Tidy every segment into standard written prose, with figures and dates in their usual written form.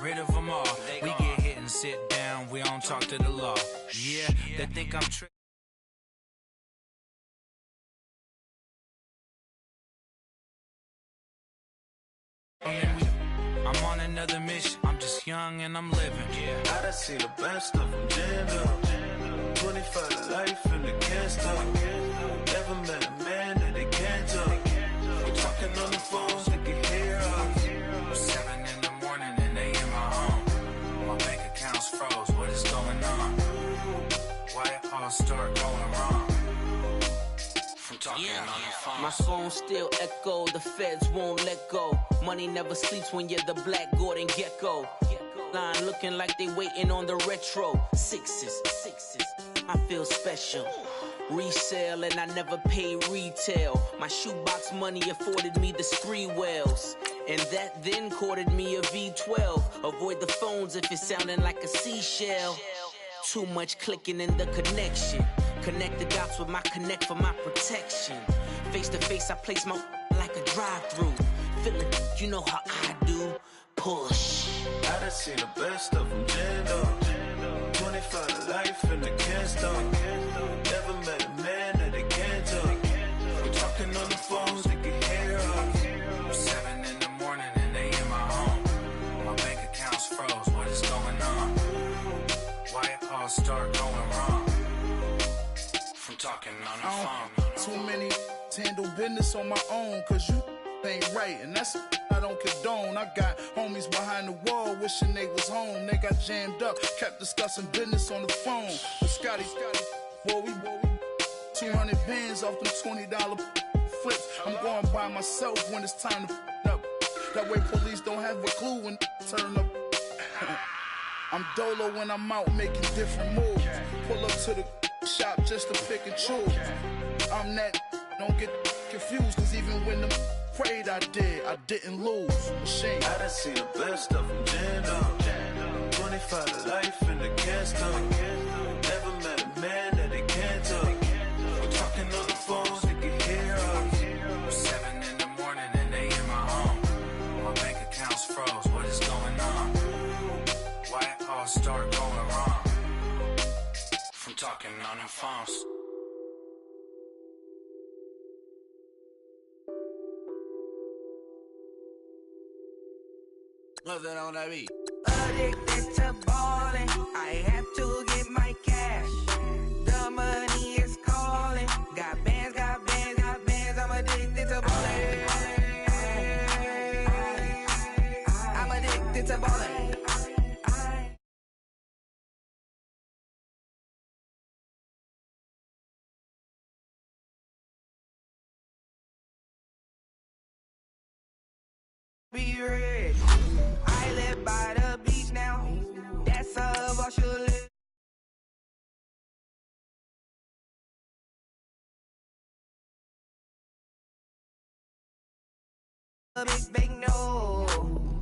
rid of them all. We get hit and sit down, we don't talk to the law. Yeah, they think I'm tripping. I'm on another mission, I'm just young and I'm living. I done seen the best stuff from jammed up. 25 to life and they can't stop. Never met a man that they can't talk. We're talking on the phones, they can hear us. 7 in the morning and they in my home. My bank account's froze, what is going on? Why it all start going wrong? From talking on the phone. My phone still echo, the feds won't let go. Money never sleeps when you're the Black Gordon Gecko. Line looking like they waiting on the retro. Sixes, I feel special. Resale and I never pay retail. My shoebox money afforded me the spree wells. And that then courted me a V12. Avoid the phones if it's sounding like a seashell. Too much clicking in the connection. Connect the dots with my connect for my protection. Face to face, I place my like a drive-through. Feeling, you know how I do. Push. I done seen the best stuff from jammed up. 25 to life and they can't stop. Never met a man that they can't talk. We're talking on the phones, they can hear us. 7 in the morning and they in my home. My bank account's froze, what is going on? Why it all start going wrong? From talking on the phone. Too many handle business on my own, cause you ain't right, and that's I don't condone. I got homies behind the wall wishing they was home. They got jammed up, kept discussing business on the phone. But Scotty, boy, we 200 bands off them $20 flips. I'm going by myself when it's time to up. That way police don't have a clue when turn up. I'm dolo when I'm out making different moves. Pull up to the shop just to pick and choose. I'm that, don't get confused, cause even when the prayed I didn't lose. Machine. I done seen the best stuff from jammed up. 25 to life and they can't stop. Never met a man that they can't talk. We're talking on the phones, they can hear us. 7 in the morning and they in my home. My bank account's froze, what is going on? Why it all start going wrong? From talking on the phones. What's that on that beat? Addicted to ballin', I have to get my cash. The money is calling. Got bands, I'm addicted to ballin'. I'm addicted to ballin'. Be rich. I live by the beach now. That's all I should live. A big bank, no.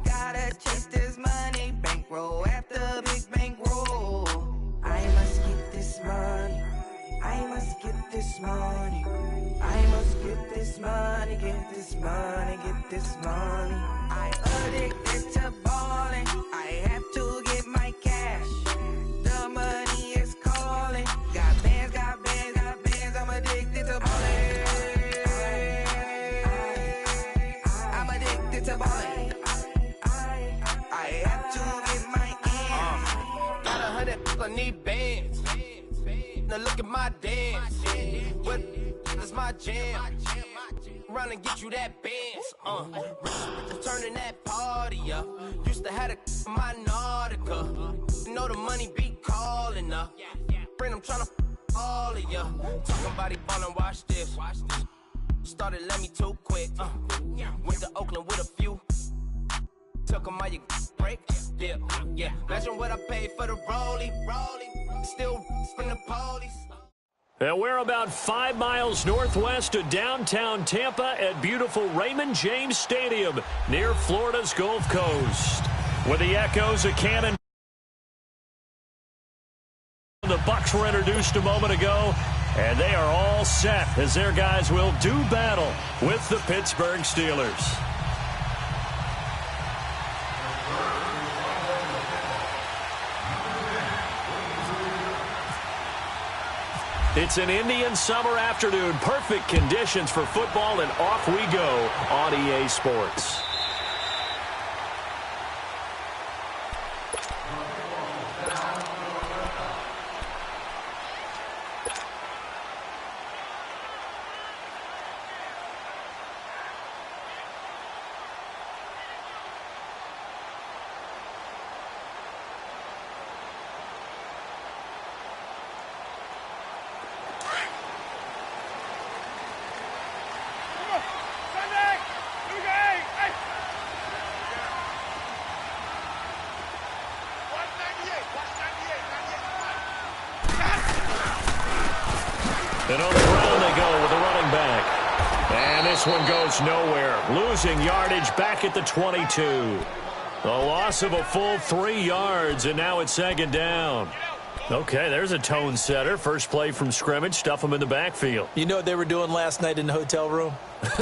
Gotta chase this money. Bankroll after big bankroll. I must get this money. I must get this money. I must get this money. Get this money. Get this money. I addicted to ballin'. I have to get my cash. The money is calling. Got bands, I'm addicted to ballin'. I'm addicted to ballin'. I have to get my ends. Got 100, I need bands. Now look at my dance. What is my jam? Run and get you that bands. Turning that party up. Used to have a my Nautica. You know the money be calling up. Friend, I'm tryna all of ya. Talking about it ballin', watch this. Started let me too quick. Went to Oakland with a few. Took 'em all you break. Yeah. Imagine what I paid for the rollie. Still from the police. And we're about 5 miles northwest of downtown Tampa at beautiful Raymond James Stadium near Florida's Gulf Coast. With the echoes of cannon. The Bucks were introduced a moment ago, and they are all set as their guys will do battle with the Pittsburgh Steelers. It's an Indian summer afternoon. Perfect conditions for football, and off we go on EA Sports. And on the ground they go with a running back. And this one goes nowhere. Losing yardage back at the 22. A loss of a full 3 yards, and now it's second down. Okay, there's a tone setter. First play from scrimmage, stuff them in the backfield. You know what they were doing last night in the hotel room?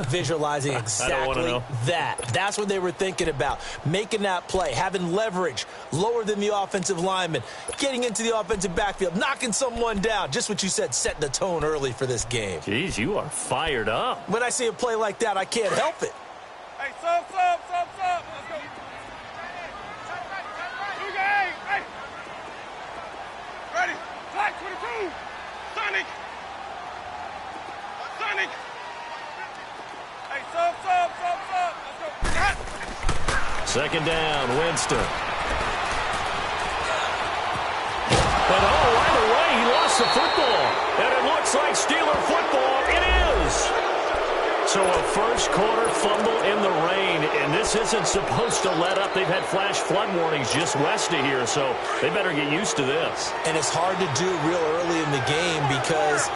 Visualizing exactly that. That's what they were thinking about. Making that play, having leverage, lower than the offensive lineman, getting into the offensive backfield, knocking someone down. Just what you said, setting the tone early for this game. Jeez, you are fired up. When I see a play like that, I can't help it. Hey, sub. Let's go. Hey. Ready. Flag 22. Sonic. Hey, sub. Let's go. Second down, Winston. And right away, he lost the football. And it looks like Steeler football. It is. So a first quarter fumble in the rain, and this isn't supposed to let up. They've had flash flood warnings just west of here, so they better get used to this. And it's hard to do real early in the game because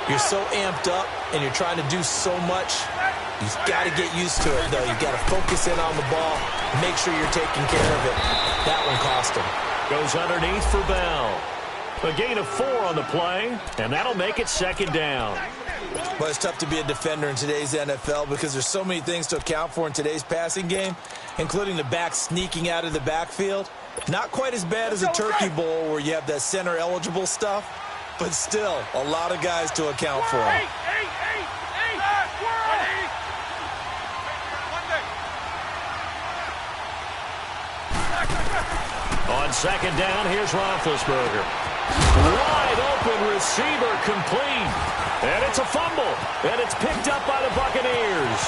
you're so amped up and you're trying to do so much. You've got to get used to it, though. You've got to focus in on the ball, make sure you're taking care of it. That one cost him. Goes underneath for Bell. A gain of 4 on the play, and that'll make it second down. Well, it's tough to be a defender in today's NFL because there's so many things to account for in today's passing game, including the back sneaking out of the backfield. Not quite as bad as a turkey bowl where you have that center-eligible stuff, but still a lot of guys to account for. On second down, here's Roethlisberger. Wide open receiver complete. And it's a fumble. And it's picked up by the Buccaneers.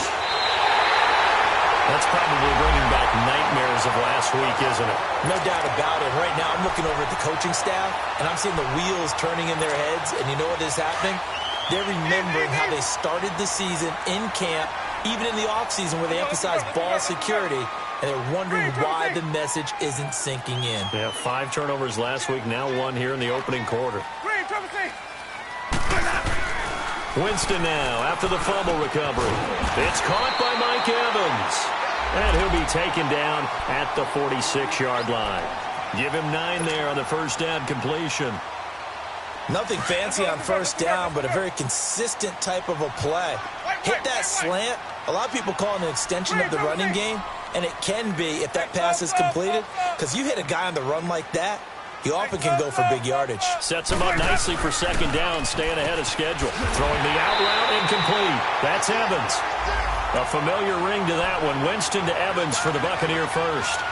That's probably bringing back nightmares of last week, isn't it? No doubt about it. Right now, I'm looking over at the coaching staff, and I'm seeing the wheels turning in their heads. And you know what is happening? They're remembering how they started the season in camp, even in the offseason where they emphasized ball security, and they're wondering why the message isn't sinking in. Yeah, 5 turnovers last week, now 1 here in the opening quarter. Winston now after the fumble recovery. It's caught by Mike Evans. And he'll be taken down at the 46-yard line. Give him 9 there on the first down completion. Nothing fancy on first down, but a very consistent type of a play. Hit that slant. A lot of people call it an extension of the running game, and it can be if that pass is completed, because you hit a guy on the run like that, he often can go for big yardage. Sets him up nicely for second down, staying ahead of schedule. Throwing the out route incomplete. That's Evans. A familiar ring to that one. Winston to Evans for the Buccaneer first.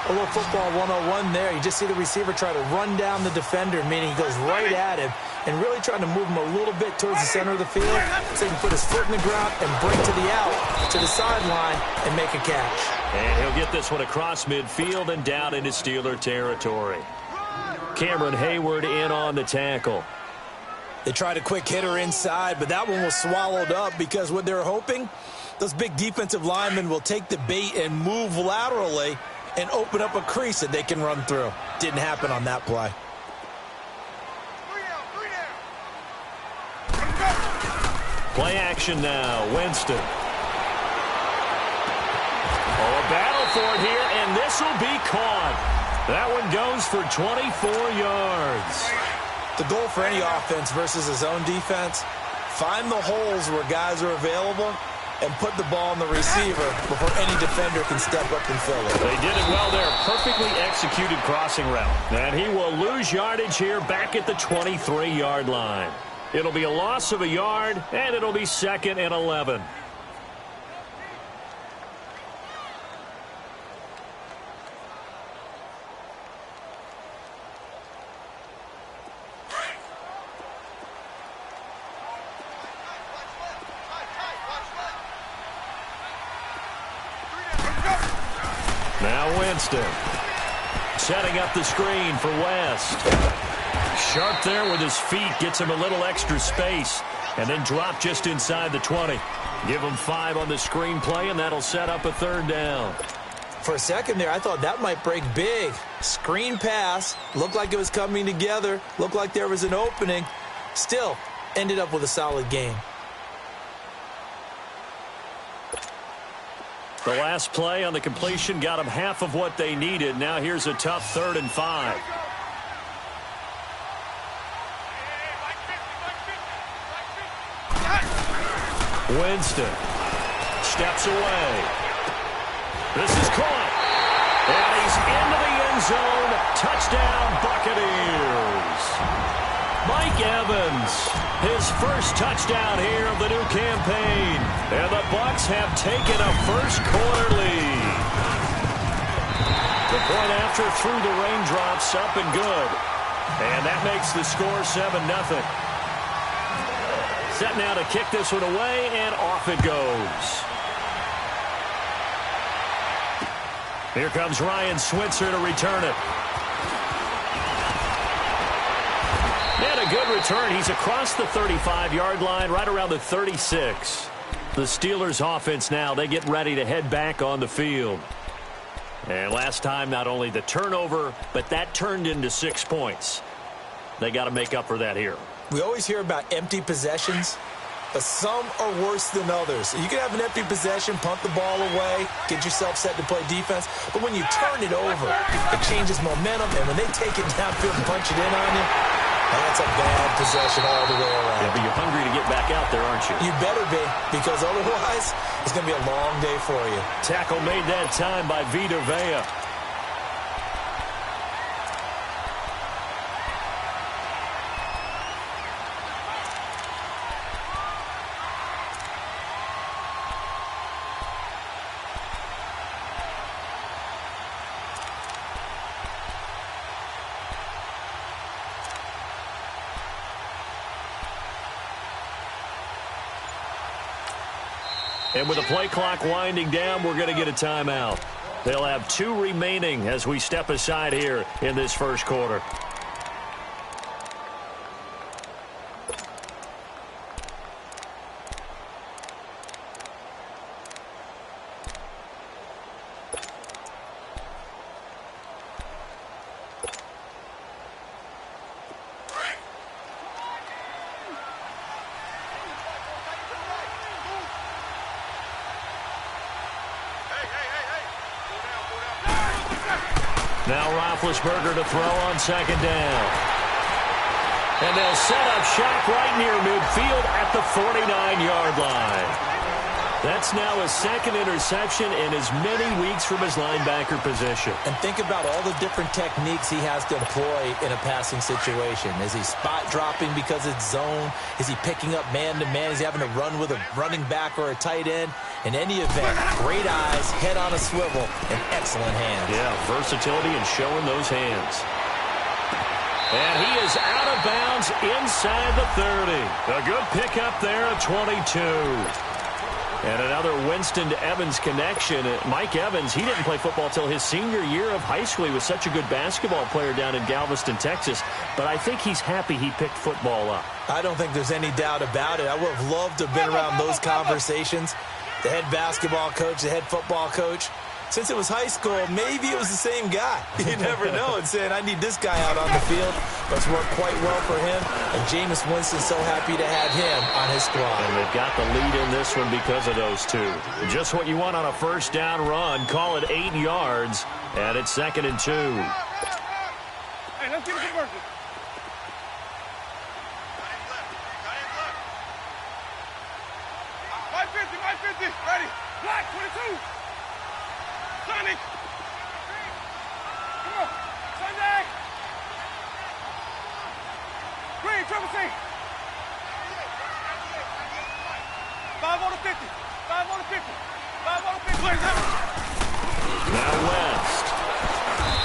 A little football 101 there. You just see the receiver try to run down the defender, meaning he goes right at him and really trying to move him a little bit towards the center of the field so he can put his foot in the ground and break to the out, to the sideline, and make a catch. And he'll get this one across midfield and down into Steeler territory. Cameron Hayward in on the tackle. They tried a quick hitter inside, but that one was swallowed up because what they're hoping, those big defensive linemen will take the bait and move laterally and open up a crease that they can run through. Didn't happen on that play. Play action now, Winston. Oh, a battle for it here, and this will be caught. That one goes for 24 yards. The goal for any offense versus a zone defense, find the holes where guys are available and put the ball on the receiver before any defender can step up and fill it. They did it well there. Perfectly executed crossing route. And he will lose yardage here back at the 23-yard line. It'll be a loss of a yard, and it'll be 2nd and 11. Now Winston setting up the screen for West. Sharp there with his feet, gets him a little extra space, and then drop just inside the 20. Give him 5 on the screen play, and that'll set up a 3rd down. For a second there, I thought that might break big. Screen pass, looked like it was coming together, looked like there was an opening. Still, ended up with a solid game. The last play on the completion got them half of what they needed. Now here's a tough 3rd and 5. Winston steps away. This is caught. And he's into the end zone. Touchdown, Buccaneers. Mike Evans, his first touchdown here of the new campaign. And the Bucs have taken a first-quarter lead. The point after through the raindrops, up and good. And that makes the score 7-0. Set now to kick this one away, and off it goes. Here comes Ryan Switzer to return it. And a good return. He's across the 35-yard line, right around the 36. The Steelers offense now, they get ready to head back on the field. And last time, not only the turnover, but that turned into 6 points. They got to make up for that here. We always hear about empty possessions, but some are worse than others. You can have an empty possession, punt the ball away, get yourself set to play defense, but when you turn it over, it changes momentum, and when they take it downfield and punch it in on you, that's a bad possession all the way around. Yeah, but you're hungry to get back out there, aren't you? You better be, because otherwise, it's going to be a long day for you. Tackle made that time by Vita Vea. And with the play clock winding down, we're going to get a timeout. They'll have 2 remaining as we step aside here in this first quarter. Now Roethlisberger to throw on 2nd down. And they'll set up shop right near midfield at the 49-yard line. That's now his 2nd interception in as many weeks from his linebacker position. And think about all the different techniques he has to employ in a passing situation. Is he spot dropping because it's zone? Is he picking up man-to-man? Is he having to run with a running back or a tight end? In any event, great eyes, head on a swivel, and excellent hands. Yeah, versatility and showing those hands. And he is out of bounds inside the 30. A good pickup there at 22. And another Winston to Evans connection. Mike Evans, he didn't play football till his senior year of high school. He was such a good basketball player down in Galveston, Texas. But I think he's happy he picked football up. I don't think there's any doubt about it. I would have loved to have been around those conversations. The head basketball coach, the head football coach. Since it was high school, maybe it was the same guy. You never know. And saying, I need this guy out on the field. But it's worked quite well for him. And Jameis Winston's so happy to have him on his squad. And they've got the lead in this one because of those two. Just what you want on a first down run. Call it 8 yards. And it's 2nd and 2. Hey, let's get a conversion. My 50. ready. Black, 22. Sonic. Come on. Sunday. Green, triple C. 5 on the 50. 5 on the 50. 5 on the 50. Now West.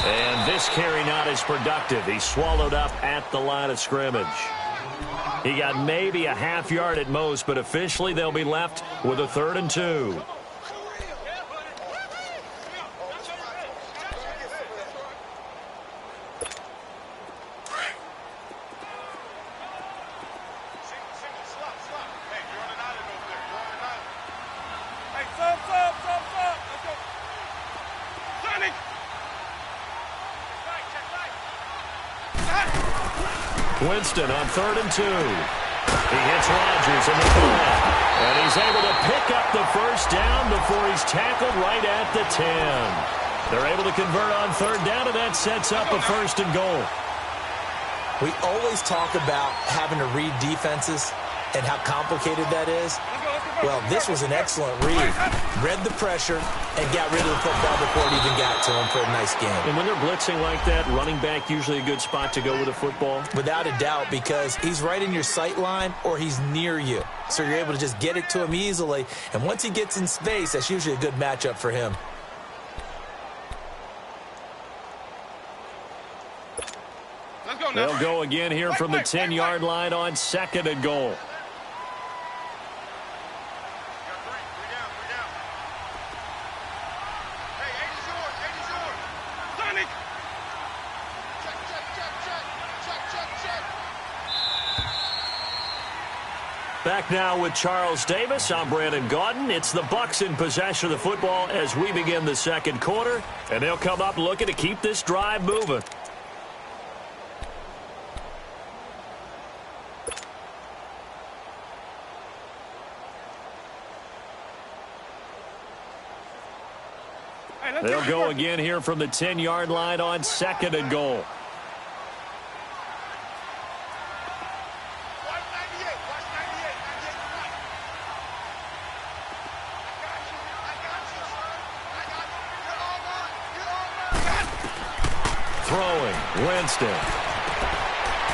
And this carry not as productive. He's swallowed up at the line of scrimmage. He got maybe a half yard at most, but officially they'll be left with a 3rd and 2. Winston on 3rd and 2. He hits Rodgers in the flat. And he's able to pick up the first down before he's tackled right at the 10. They're able to convert on 3rd down, and that sets up a 1st and goal. We always talk about having to read defenses and how complicated that is. Well, this was an excellent read. Read the pressure and got rid of the football before it even got to him for a nice game. And when they're blitzing like that, running back usually a good spot to go with a football? Without a doubt, because he's right in your sight line or he's near you. So you're able to just get it to him easily. And once he gets in space, that's usually a good matchup for him. They'll go again here from the 10-yard line on 2nd and goal. Back now with Charles Davis. I'm Brandon Gaudin. It's the Bucs in possession of the football as we begin the 2nd quarter. And they'll come up looking to keep this drive moving. They'll go again here from the 10-yard line on 2nd and goal. Throwing, Winston.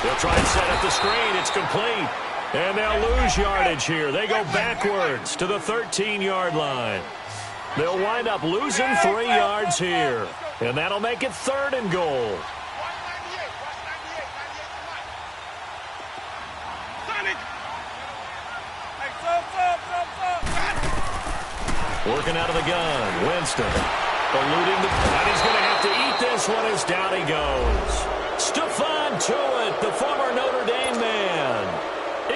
They'll try and set up the screen. It's complete. And they'll lose yardage here. They go backwards to the 13-yard line. They'll wind up losing 3 yards here. And that'll make it 3rd and goal. Working out of the gun, Winston. Eluding the... And he's going to have to eat this one as down he goes. Stephon Tuitt, the former Notre Dame man.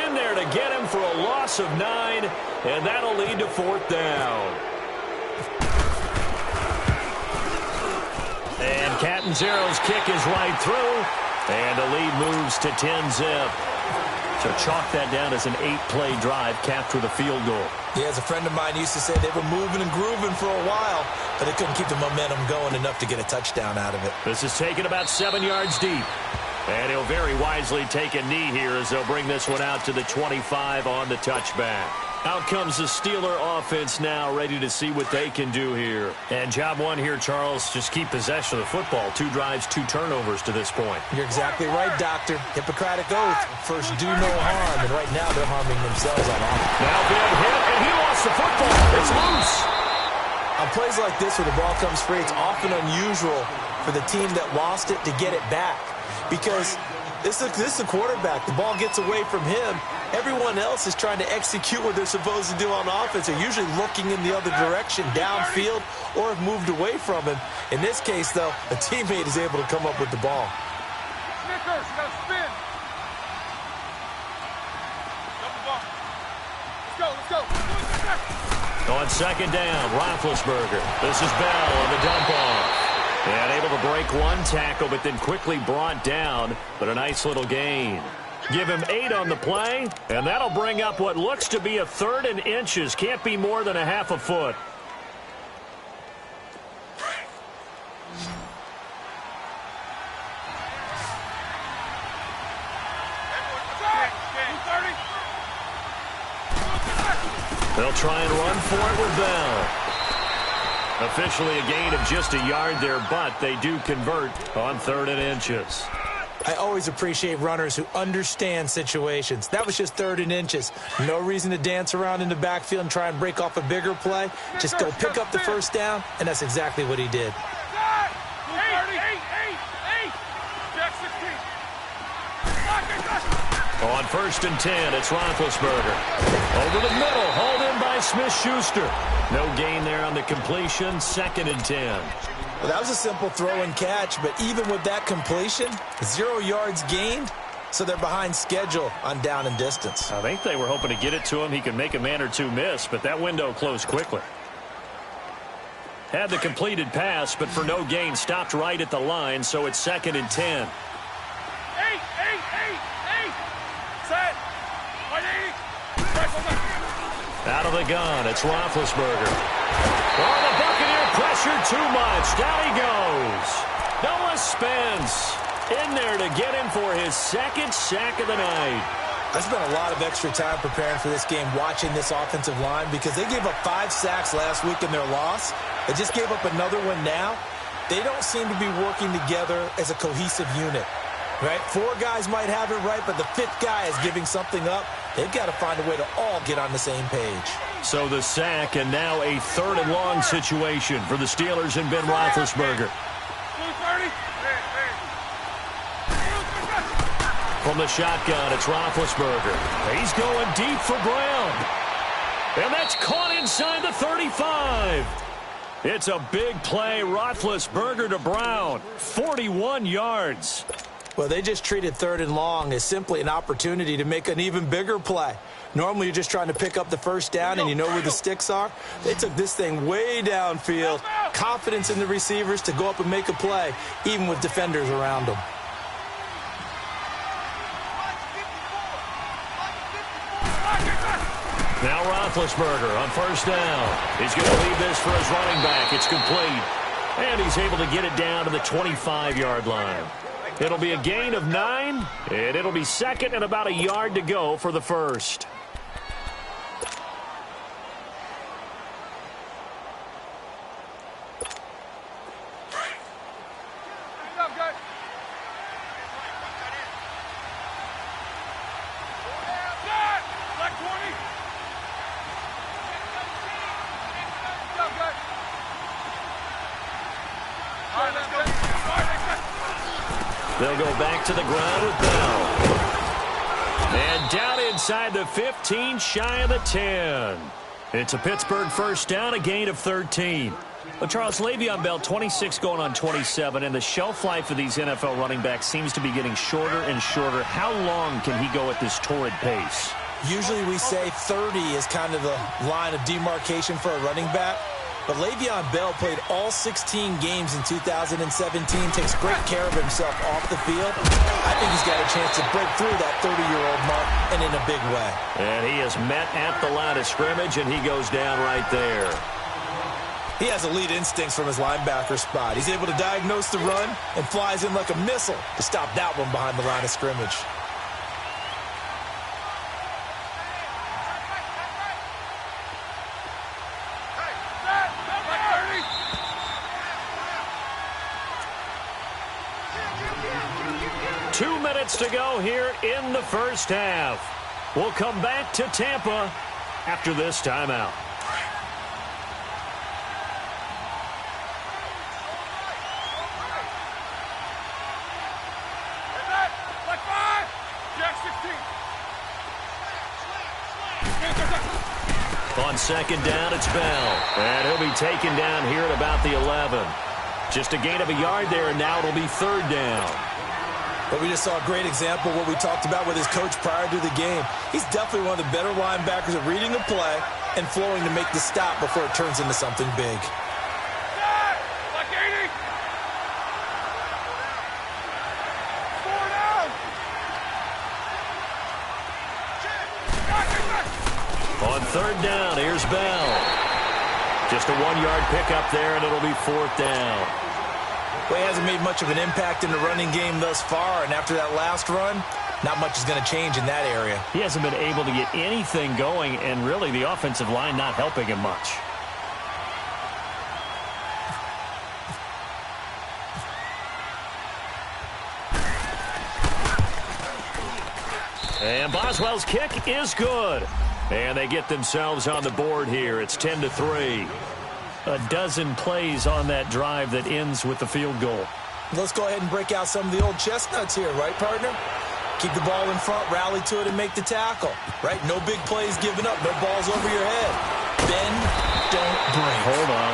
In there to get him for a loss of 9. And that'll lead to 4th down. And Catanzaro's kick is right through. And the lead moves to 10-zip. So chalk that down as an 8-play drive, capped with a field goal. Yeah, as a friend of mine used to say, they were moving and grooving for a while, but they couldn't keep the momentum going enough to get a touchdown out of it. This is taken about 7 yards deep. And he'll very wisely take a knee here as they'll bring this one out to the 25 on the touchback. Out comes the Steeler offense now, ready to see what they can do here. And job one here, Charles, just keep possession of the football. 2 drives, 2 turnovers to this point. You're exactly right, Doctor. Hippocratic oath. First, do no harm. And right now, they're harming themselves on offense. Now big hit, and he lost the football. It's loose. On plays like this where the ball comes free, it's often unusual for the team that lost it to get it back. Because this is a quarterback. The ball gets away from him. Everyone else is trying to execute what they're supposed to do on offense. They're usually looking in the other direction, downfield, or have moved away from him. In this case, though, a teammate is able to come up with the ball. Snickers, you gotta spin. Let's go. On 2nd down, Roethlisberger. This is Bell on the dump off. And able to break 1 tackle, but then quickly brought down. But a nice little gain. Give him 8 on the play, and that'll bring up what looks to be a 3rd and inches. Can't be more than a half a foot. They'll try and run for it with Bell. Officially a gain of just a yard there, but they do convert on 3rd and inches. I always appreciate runners who understand situations. That was just 3rd and inches. No reason to dance around in the backfield and try and break off a bigger play. Just go pick up the first down, and that's exactly what he did. On 1st and 10, it's Roethlisberger. Over the middle, hauled in by Smith-Schuster. No gain there on the completion, 2nd and 10. Well, that was a simple throw and catch, but even with that completion, 0 yards gained, so they're behind schedule on down and distance. I think they were hoping to get it to him. He could make a man or two miss, but that window closed quickly. Had the completed pass, but for no gain, stopped right at the line, so it's 2nd and 10. Out of the gun, it's Roethlisberger. Oh, the Buccaneer pressure too much. Down he goes. Noah Spence in there to get him for his 2nd sack of the night. I spent a lot of extra time preparing for this game, watching this offensive line, because they gave up 5 sacks last week in their loss. They just gave up another one now. They don't seem to be working together as a cohesive unit. Right? 4 guys might have it right, but the 5th guy is giving something up. They've got to find a way to all get on the same page. So the sack, and now a 3rd and long situation for the Steelers and Ben Roethlisberger. From the shotgun, it's Roethlisberger. He's going deep for Brown. And that's caught inside the 35. It's a big play. Roethlisberger to Brown. 41 yards. Well, they just treated 3rd and long as simply an opportunity to make an even bigger play. Normally, you're just trying to pick up the first down and you know where the sticks are. They took this thing way downfield. Confidence in the receivers to go up and make a play, even with defenders around them. Now Roethlisberger on 1st down. He's going to leave this for his running back. It's complete. And he's able to get it down to the 25-yard line. It'll be a gain of 9, and it'll be 2nd and about a yard to go for the 1st. They'll go back to the ground with Bell. And down inside the 15, shy of the 10. It's a Pittsburgh 1st down, a gain of 13. Well, Charles, Le'Veon Bell, 26 going on 27, and the shelf life of these NFL running backs seems to be getting shorter and shorter. How long can he go at this torrid pace? Usually we say 30 is kind of the line of demarcation for a running back. But Le'Veon Bell played all 16 games in 2017, takes great care of himself off the field. I think he's got a chance to break through that 30-year-old mark, and in a big way. And he is met at the line of scrimmage, and he goes down right there. He has elite instincts from his linebacker spot. He's able to diagnose the run and flies in like a missile to stop that one behind the line of scrimmage. To go here in the 1st half. We'll come back to Tampa after this timeout. On 2nd down, it's Bell. And he'll be taken down here at about the 11. Just a gain of a yard there, and now it'll be 3rd down. But we just saw a great example of what we talked about with his coach prior to the game. He's definitely one of the better linebackers at reading a play and flowing to make the stop before it turns into something big. On 3rd down, here's Bell. Just a 1-yard pickup there, and it'll be 4th down. Well, he hasn't made much of an impact in the running game thus far, and after that last run, not much is going to change in that area. He hasn't been able to get anything going, and really the offensive line not helping him much. And Boswell's kick is good. And they get themselves on the board here. It's 10-3. A dozen plays on that drive that ends with the field goal. Let's go ahead and break out some of the old chestnuts here, right, partner? Keep the ball in front, rally to it, and make the tackle, right? No big plays given up, no balls over your head. Bend, don't break. Hold on.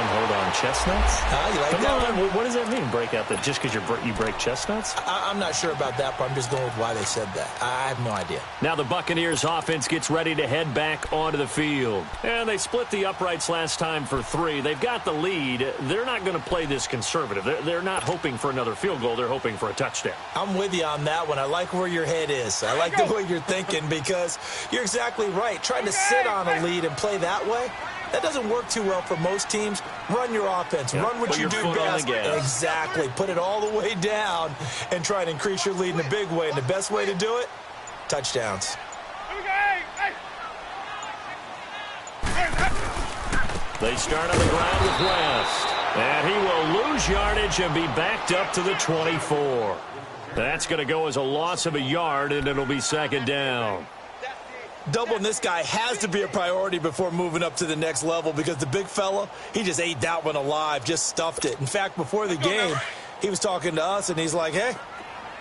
Chestnuts? You like Come that on. one? What does that mean, break out? That just because you break chestnuts? I'm not sure about that, but I'm just going with why they said that. I have no idea. Now the Buccaneers offense gets ready to head back onto the field. And they split the uprights last time for 3. They've got the lead. They're not going to play this conservative. They're not hoping for another field goal. They're hoping for a touchdown. I'm with you on that one. I like where your head is. I like the way you're thinking because you're exactly right. Trying to sit on a lead and play that way, that doesn't work too well for most teams. Run your offense. Yep. Run what Put you your do foot on best. the gas. Exactly. Put it all the way down and try and increase your lead in a big way. And the best way to do it, touchdowns. They start on the ground with West. And he will lose yardage and be backed up to the 24. That's going to go as a loss of a yard, and it'll be second down. Doubling this guy has to be a priority before moving up to the next level because the big fella, he just ate that one alive, just stuffed it. In fact, before the game, he was talking to us, and he's like, hey,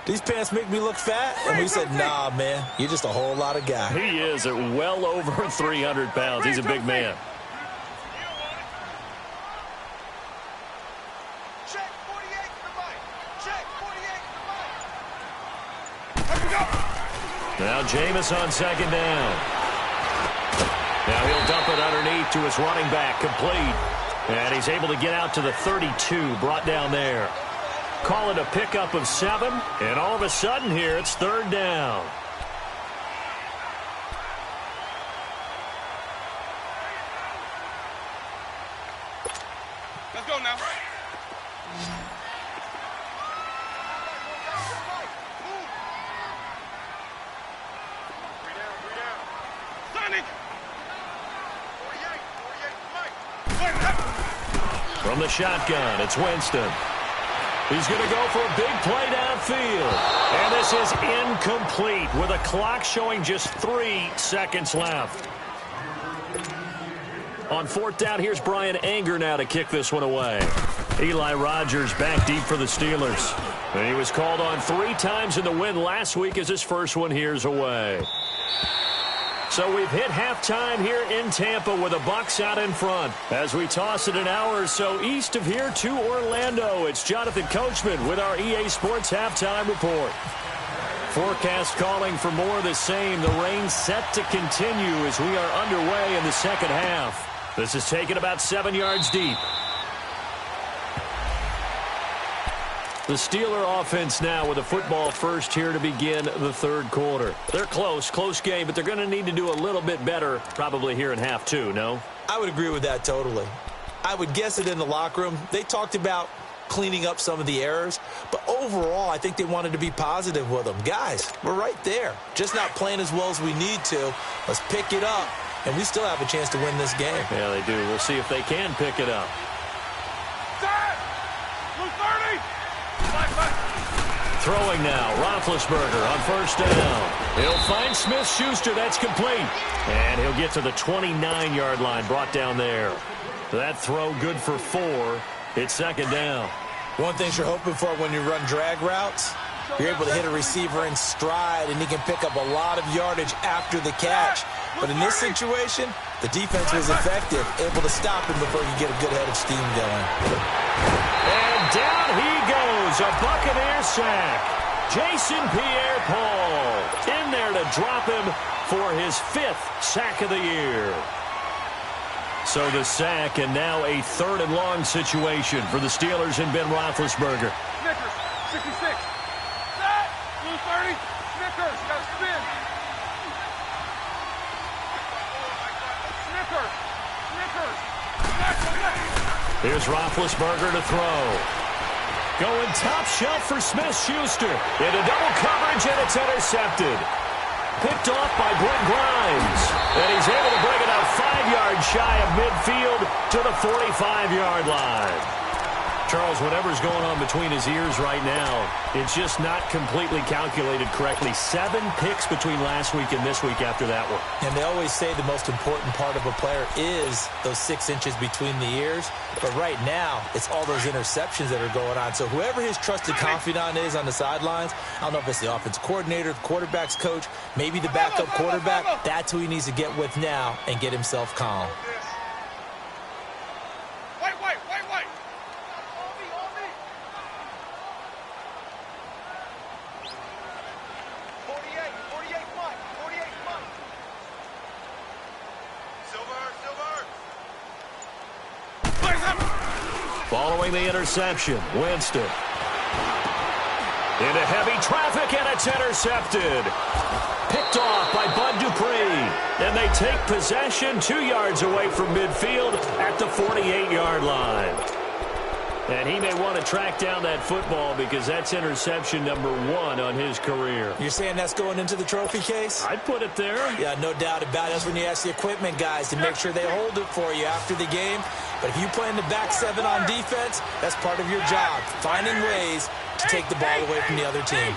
these pants make me look fat? And we said, nah, man, you're just a whole lot of guy. He is at well over 300 pounds. He's a big man. Check 48 for Mike. Check 48 for Mike. Let's go. Now Jameis on second down. Now he'll dump it underneath to his running back, complete. And he's able to get out to the 32, brought down there. Call it a pickup of 7, and all of a sudden here it's third down. Let's go now. From the shotgun, it's Winston. He's going to go for a big play downfield. And this is incomplete with a clock showing just 3 seconds left. On fourth down, here's Brian Anger now to kick this one away. Eli Rogers back deep for the Steelers. And he was called on 3 times in the win last week as his first one here's away. So we've hit halftime here in Tampa with the Bucs out in front. As we toss it an hour or so east of here to Orlando, it's Jonathan Coachman with our EA Sports Halftime Report. Forecast calling for more of the same. The rain set to continue as we are underway in the second half. This is taken about 7 yards deep. The Steeler offense now with a football first here to begin the third quarter. They're close game, but they're going to need to do a little bit better probably here in half 2, no? I would agree with that totally. I would guess it in the locker room. They talked about cleaning up some of the errors, but overall I think they wanted to be positive with them. Guys, we're right there. Just not playing as well as we need to. Let's pick it up, and we still have a chance to win this game. Yeah, they do. We'll see if they can pick it up. Throwing now, Roethlisberger on first down. He'll find Smith-Schuster. That's complete. And he'll get to the 29-yard line, brought down there. That throw good for 4. It's second down. One thing you're hoping for when you run drag routes, you're able to hit a receiver in stride, and he can pick up a lot of yardage after the catch. But in this situation, the defense was effective, able to stop him before you get a good head of steam going. And down he goes, a Buccaneer sack. Jason Pierre-Paul in there to drop him for his 5th sack of the year. So the sack, and now a 3rd and long situation for the Steelers and Ben Roethlisberger. Snickers, 66. Set. Blue 30. Snickers, got to spin. Snickers. Snickers. Here's Roethlisberger to throw. Going top shelf for Smith-Schuster. Into double coverage, and it's intercepted. Picked off by Brent Grimes. And he's able to bring it up 5 yards shy of midfield to the 45-yard line. Charles, whatever's going on between his ears right now, it's just not completely calculated correctly. 7 picks between last week and this week after that one. And they always say the most important part of a player is those 6 inches between the ears. But right now, it's all those interceptions that are going on. So whoever his trusted confidant is on the sidelines, I don't know if it's the offensive coordinator, the quarterback's coach, maybe the backup quarterback, that's who he needs to get with now and get himself calm. Wait. 48 Mike. Silver. Following the interception, Winston. Into heavy traffic, and it's intercepted. Picked off by Bud Dupree. And they take possession 2 yards away from midfield at the 48-yard line. And he may want to track down that football because that's interception number 1 on his career. You're saying that's going into the trophy case? I'd put it there. Yeah, no doubt about it. That's when you ask the equipment guys to make sure they hold it for you after the game. But if you play in the back 7 on defense, that's part of your job, finding ways to take the ball away from the other team.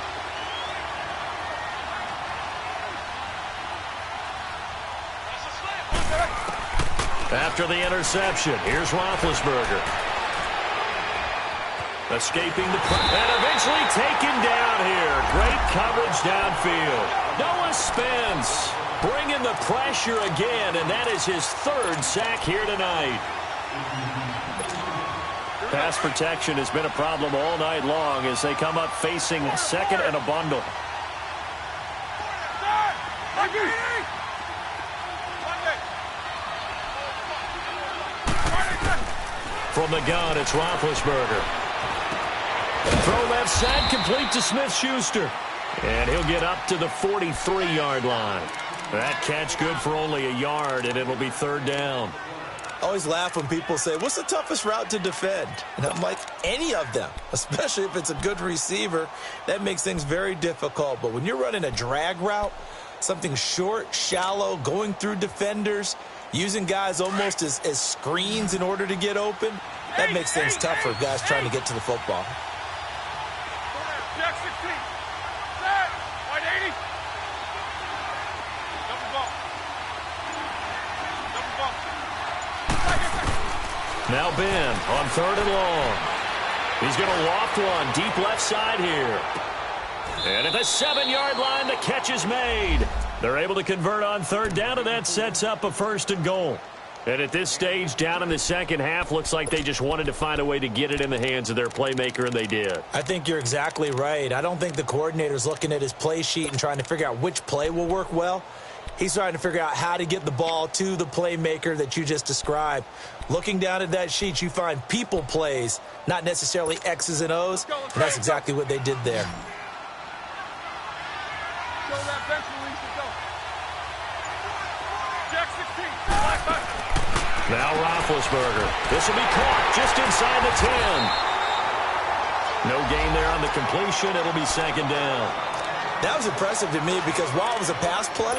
After the interception, here's Roethlisberger. Escaping the pressure, and eventually taken down here. Great coverage downfield. Noah Spence bringing the pressure again, and that is his 3rd sack here tonight. Pass protection has been a problem all night long as they come up facing second and a bundle. From the gun, it's Roethlisberger. Throw left side, complete to Smith-Schuster. And he'll get up to the 43-yard line. That catch good for only a yard, and it'll be 3rd down. I always laugh when people say, what's the toughest route to defend? And I'm like, any of them, especially if it's a good receiver. That makes things very difficult. But when you're running a drag route, something short, shallow, going through defenders, using guys almost as screens in order to get open, that makes things tough for guys trying to get to the football. Jack 16. Set. Wide 80. Double ball. Now Ben on 3rd and long. He's going to loft one deep left side here. And at the 7-yard line, the catch is made. They're able to convert on 3rd down, and that sets up a 1st and goal. And at this stage, down in the second half, looks like they just wanted to find a way to get it in the hands of their playmaker, and they did. I think you're exactly right. I don't think the coordinator's looking at his play sheet and trying to figure out which play will work well. He's trying to figure out how to get the ball to the playmaker that you just described. Looking down at that sheet, you find people plays, not necessarily X's and O's, and that's exactly what they did there. Now Roethlisberger. This will be caught just inside the 10. No gain there on the completion. It'll be 2nd down. That was impressive to me because while it was a pass play,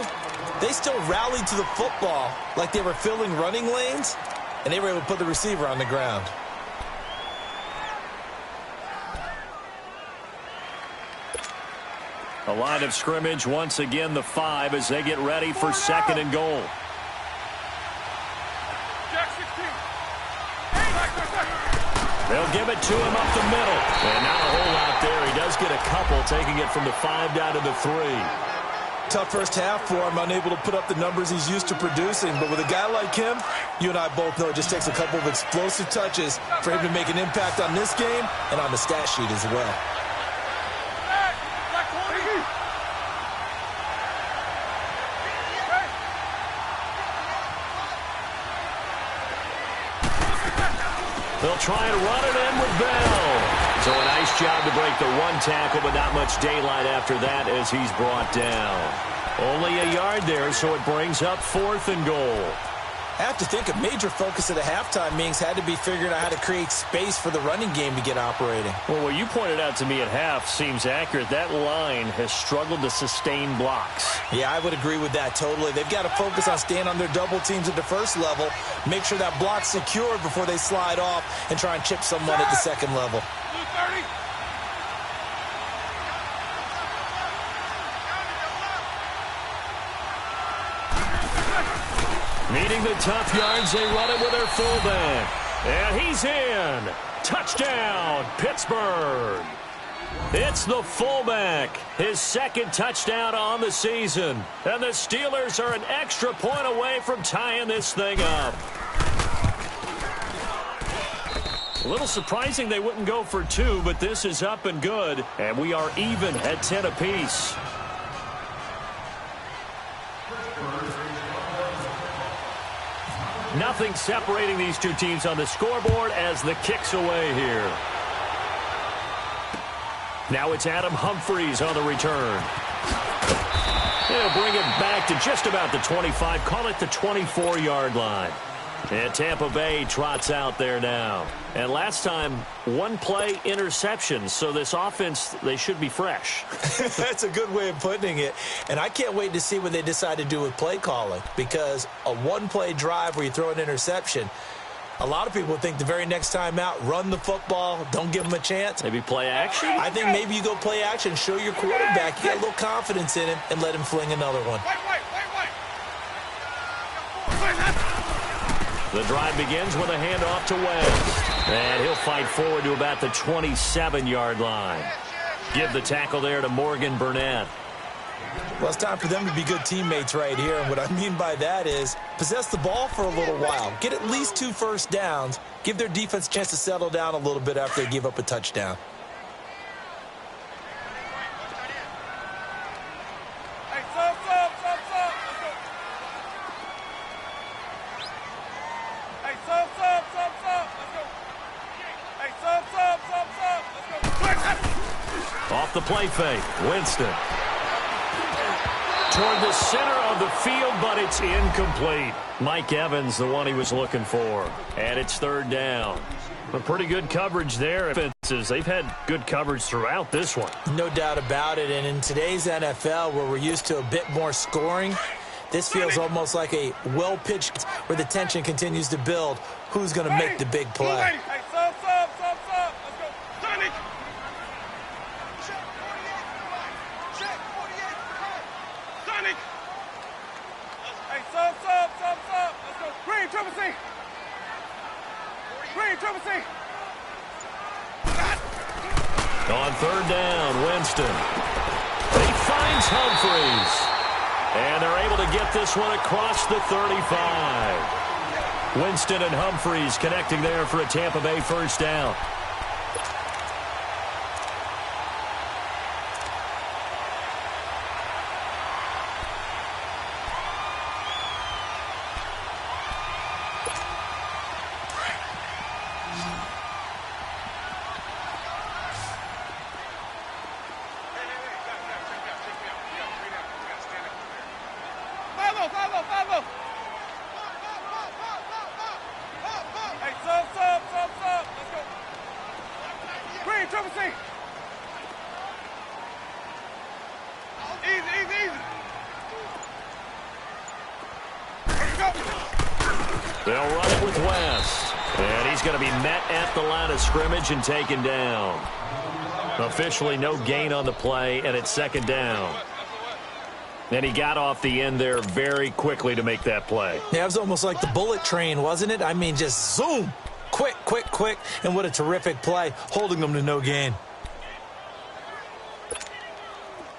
they still rallied to the football like they were filling running lanes, and they were able to put the receiver on the ground. A line of scrimmage once again, the 5, as they get ready for 2nd and goal. They'll give it to him up the middle. And not a whole lot there. He does get a couple, taking it from the 5 down to the 3. Tough first half for him, unable to put up the numbers he's used to producing. But with a guy like him, you and I both know it just takes a couple of explosive touches for him to make an impact on this game and on the stat sheet as well. They'll try and run it in with Bell. So a nice job to break the 1 tackle, but not much daylight after that as he's brought down. Only a yard there, so it brings up 4th and goal. I have to think a major focus of the halftime meetings had to be figuring out how to create space for the running game to get operating. Well, what you pointed out to me at half seems accurate. That line has struggled to sustain blocks. Yeah, I would agree with that totally. They've got to focus on staying on their double teams at the first level, make sure that block's secured before they slide off and try and chip someone at the second level. Needing the tough yards, they run it with their fullback. And he's in. Touchdown, Pittsburgh. It's the fullback, his second touchdown on the season. And the Steelers are an extra point away from tying this thing up. A little surprising they wouldn't go for two, but this is up and good. And we are even at 10 apiece. Nothing separating these two teams on the scoreboard as the kick's away here. Now it's Adam Humphries on the return. They'll bring it back to just about the 25, call it the 24-yard line. And Tampa Bay trots out there now. And last time, one-play interception. So this offense, they should be fresh. That's a good way of putting it. And I can't wait to see what they decide to do with play calling. Because a one-play drive where you throw an interception, a lot of people think the very next time out, run the football, don't give them a chance. Maybe play action? I think maybe you go play action, show your quarterback you got a little confidence in him, and let him fling another one. The drive begins with a handoff to West. And he'll fight forward to about the 27-yard line. Give the tackle there to Morgan Burnett. Well, it's time for them to be good teammates right here. And what I mean by that is possess the ball for a little while. Get at least 2 first downs. Give their defense a chance to settle down a little bit after they give up a touchdown. Off the play fake, Winston. Toward the center of the field, but it's incomplete. Mike Evans, the one he was looking for. And it's third down. But pretty good coverage there. They've had good coverage throughout this one. No doubt about it. And in today's NFL, where we're used to a bit more scoring, this feels almost like a well-pitched where the tension continues to build. Who's going to make the big play? On third down, Winston. He finds Humphries. And they're able to get this one across the 35. Winston and Humphries connecting there for a Tampa Bay first down. They'll run it with West. And he's going to be met at the line of scrimmage and taken down. Officially no gain on the play, and it's second down. And he got off the end there very quickly to make that play. Yeah, it was almost like the bullet train, wasn't it? I mean, just zoom. Quick, quick, quick. And what a terrific play, holding them to no gain.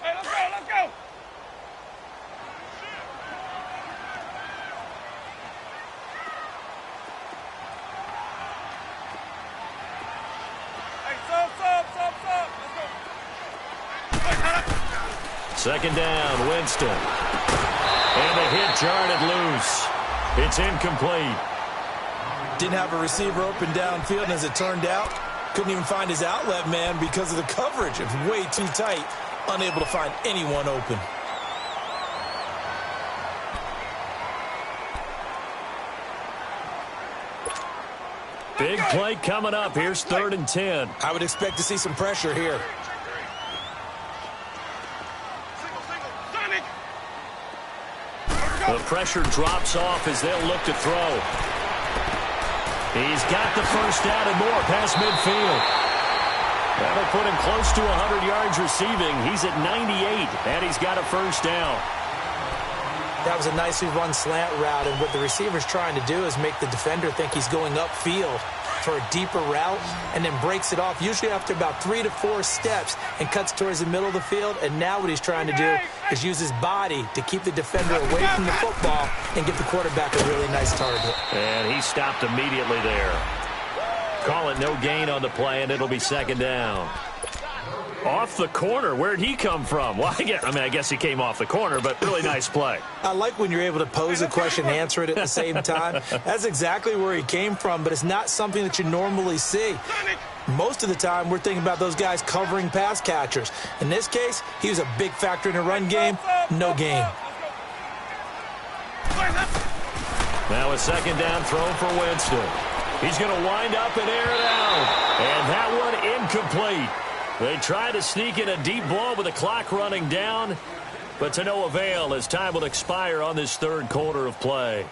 Hey, let's go, let's go. Hey, sub. Let's go. Second down, Winston. And the hit jarred it loose. It's incomplete. Didn't have a receiver open downfield, and as it turned out, couldn't even find his outlet man because of the coverage. It was way too tight, unable to find anyone open. Big play coming up. Here's 3rd and 10. I would expect to see some pressure here. The pressure drops off as they'll look to throw. He's got the first down and more past midfield. That'll put him close to 100 yards receiving. He's at 98, and he's got a first down. That was a nicely run slant route, and what the receiver's trying to do is make the defender think he's going upfield for a deeper route and then breaks it off, usually after about 3 to 4 steps, and cuts towards the middle of the field. And now what he's trying to do is use his body to keep the defender away from the football and get the quarterback a really nice target. And he stopped immediately there. Call it no gain on the play, and it'll be 2nd down. Off the corner. Where'd he come from? Well, I guess he came off the corner, but really nice play. I like when you're able to pose a question and answer it at the same time. That's exactly where he came from, but it's not something that you normally see. Most of the time, we're thinking about those guys covering pass catchers. In this case, he was a big factor in the run game. No gain. Now a 2nd down throw for Winston. He's going to wind up and air it out. And that one incomplete. They try to sneak in a deep ball with the clock running down, but to no avail as time will expire on this 3rd quarter of play.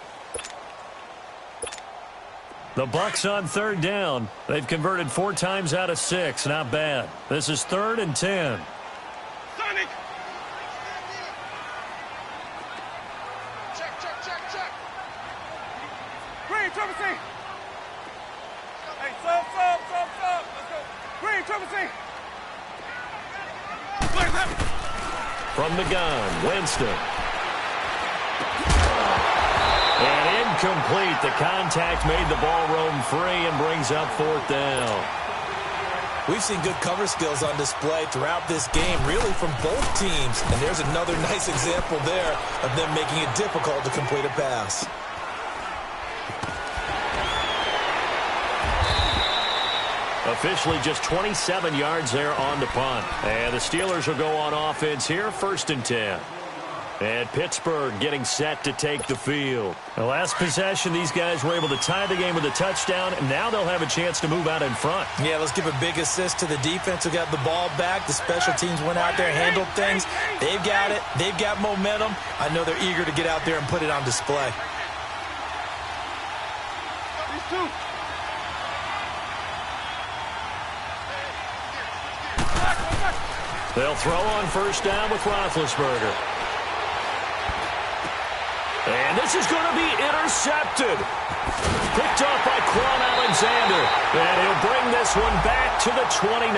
The Bucs on 3rd down. They've converted 4 times out of 6. Not bad. This is 3rd and 10. Sonic! Check. Green, Trevor C. Hey, sub. Let's go. Green, Trevor C. From the gun, Winston. And incomplete. The contact made the ball roam free and brings up 4th down. We've seen good cover skills on display throughout this game, really from both teams. And there's another nice example there of them making it difficult to complete a pass. Officially just 27 yards there on the punt. And the Steelers will go on offense here, 1st and 10. And Pittsburgh getting set to take the field. The last possession, these guys were able to tie the game with a touchdown, and now they'll have a chance to move out in front. Yeah, let's give a big assist to the defense who got the ball back. The special teams went out there, handled things. They've got it. They've got momentum. I know they're eager to get out there and put it on display. These two. They'll throw on 1st down with Roethlisberger. And this is going to be intercepted. Picked off by Quan Alexander. And he'll bring this one back to the 29.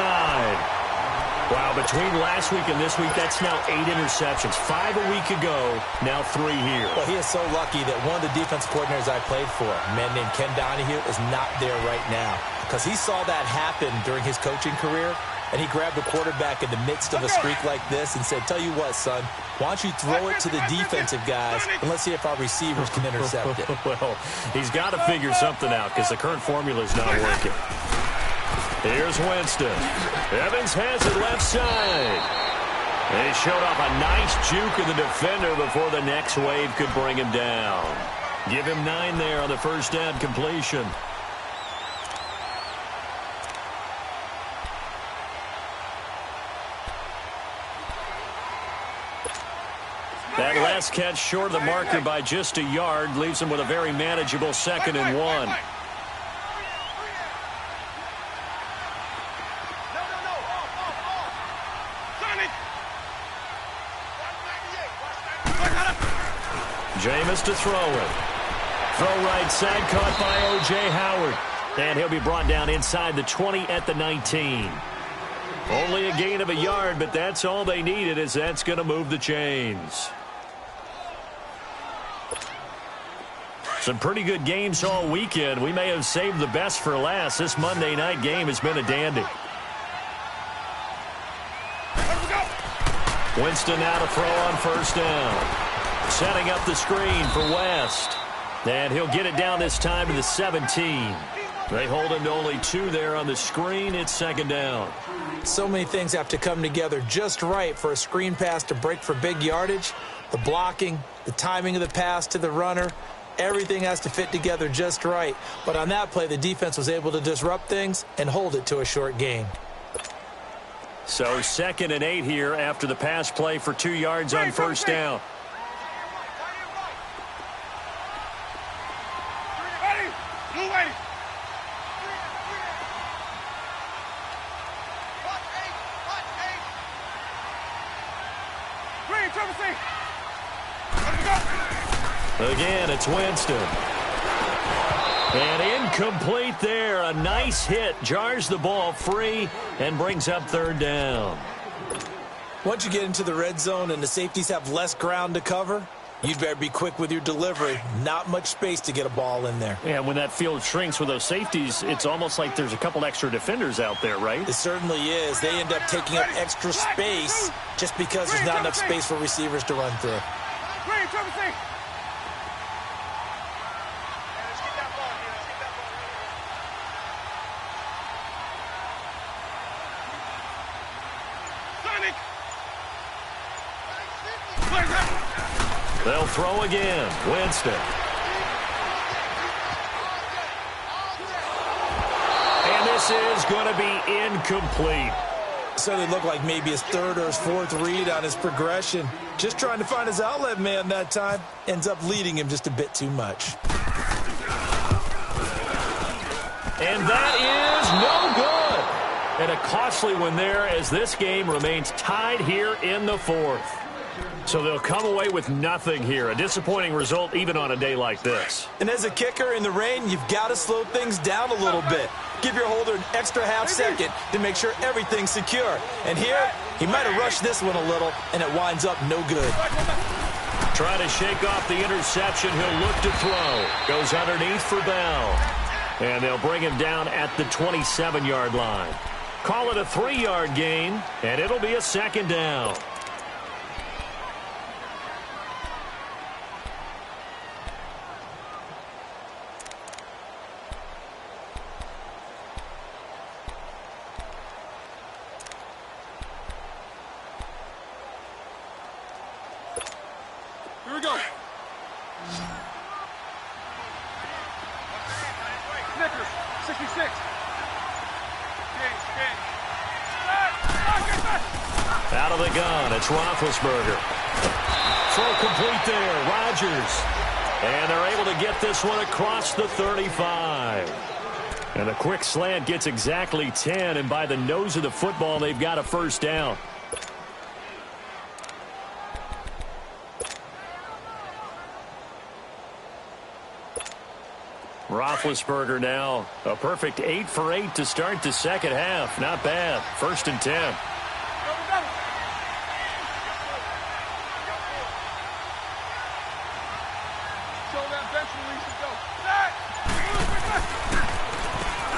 Wow, between last week and this week, that's now 8 interceptions. 5 a week ago, now 3 here. Well, he is so lucky that one of the defense coordinators I played for, a man named Ken Donahue, is not there right now. Because he saw that happen during his coaching career, and he grabbed the quarterback in the midst of a streak like this and said, tell you what, son, why don't you throw it to the defensive guys, and let's see if our receivers can intercept it. Well, he's got to figure something out because the current formula is not working. Here's Winston. Evans has it left side. And he showed off a nice juke of the defender before the next wave could bring him down. Give him 9 there on the 1st down completion. That last catch short of the marker by just a yard leaves him with a very manageable 2nd and 1. Jameis to throw it. Throw right side, caught by O.J. Howard. And he'll be brought down inside the 20 at the 19. Only a gain of a yard, but that's all they needed, as that's going to move the chains. Some pretty good games all weekend. We may have saved the best for last. This Monday night game has been a dandy. Winston now to throw on 1st down. Setting up the screen for West. And he'll get it down this time to the 17. They hold him to only 2 there on the screen. It's 2nd down. So many things have to come together just right for a screen pass to break for big yardage. The blocking, the timing of the pass to the runner, Everything has to fit together just right. But on that play, the defense was able to disrupt things and hold it to a short gain. So 2nd and 8 here after the pass play for 2 yards on first down. Again, it's Winston. And incomplete there. A nice hit. Jars the ball free and brings up 3rd down. Once you get into the red zone and the safeties have less ground to cover, you'd better be quick with your delivery. Not much space to get a ball in there. Yeah, when that field shrinks with those safeties, it's almost like there's a couple extra defenders out there, right? It certainly is. They end up taking up extra space just because there's not enough space for receivers to run through. They'll throw again. Winston. And this is going to be incomplete. So they look like maybe his 3rd or his 4th read on his progression. Just trying to find his outlet man that time. Ends up leading him just a bit too much. And that is no good. And a costly one there as this game remains tied here in the 4th. So they'll come away with nothing here. A disappointing result even on a day like this. And as a kicker in the rain, you've got to slow things down a little bit. Give your holder an extra half second to make sure everything's secure. And here, he might have rushed this one a little, and it winds up no good. Trying to shake off the interception. He'll look to throw. Goes underneath for Bell. And they'll bring him down at the 27-yard line. Call it a 3-yard gain, and it'll be a 2nd down. Here we go. Snickers, 66. Out of the gun, it's Roethlisberger. Throw complete there, Rodgers. And they're able to get this one across the 35. And a quick slant gets exactly 10, and by the nose of the football, they've got a 1st down. Roethlisberger now a perfect 8 for 8 to start the 2nd half. Not bad. 1st and 10.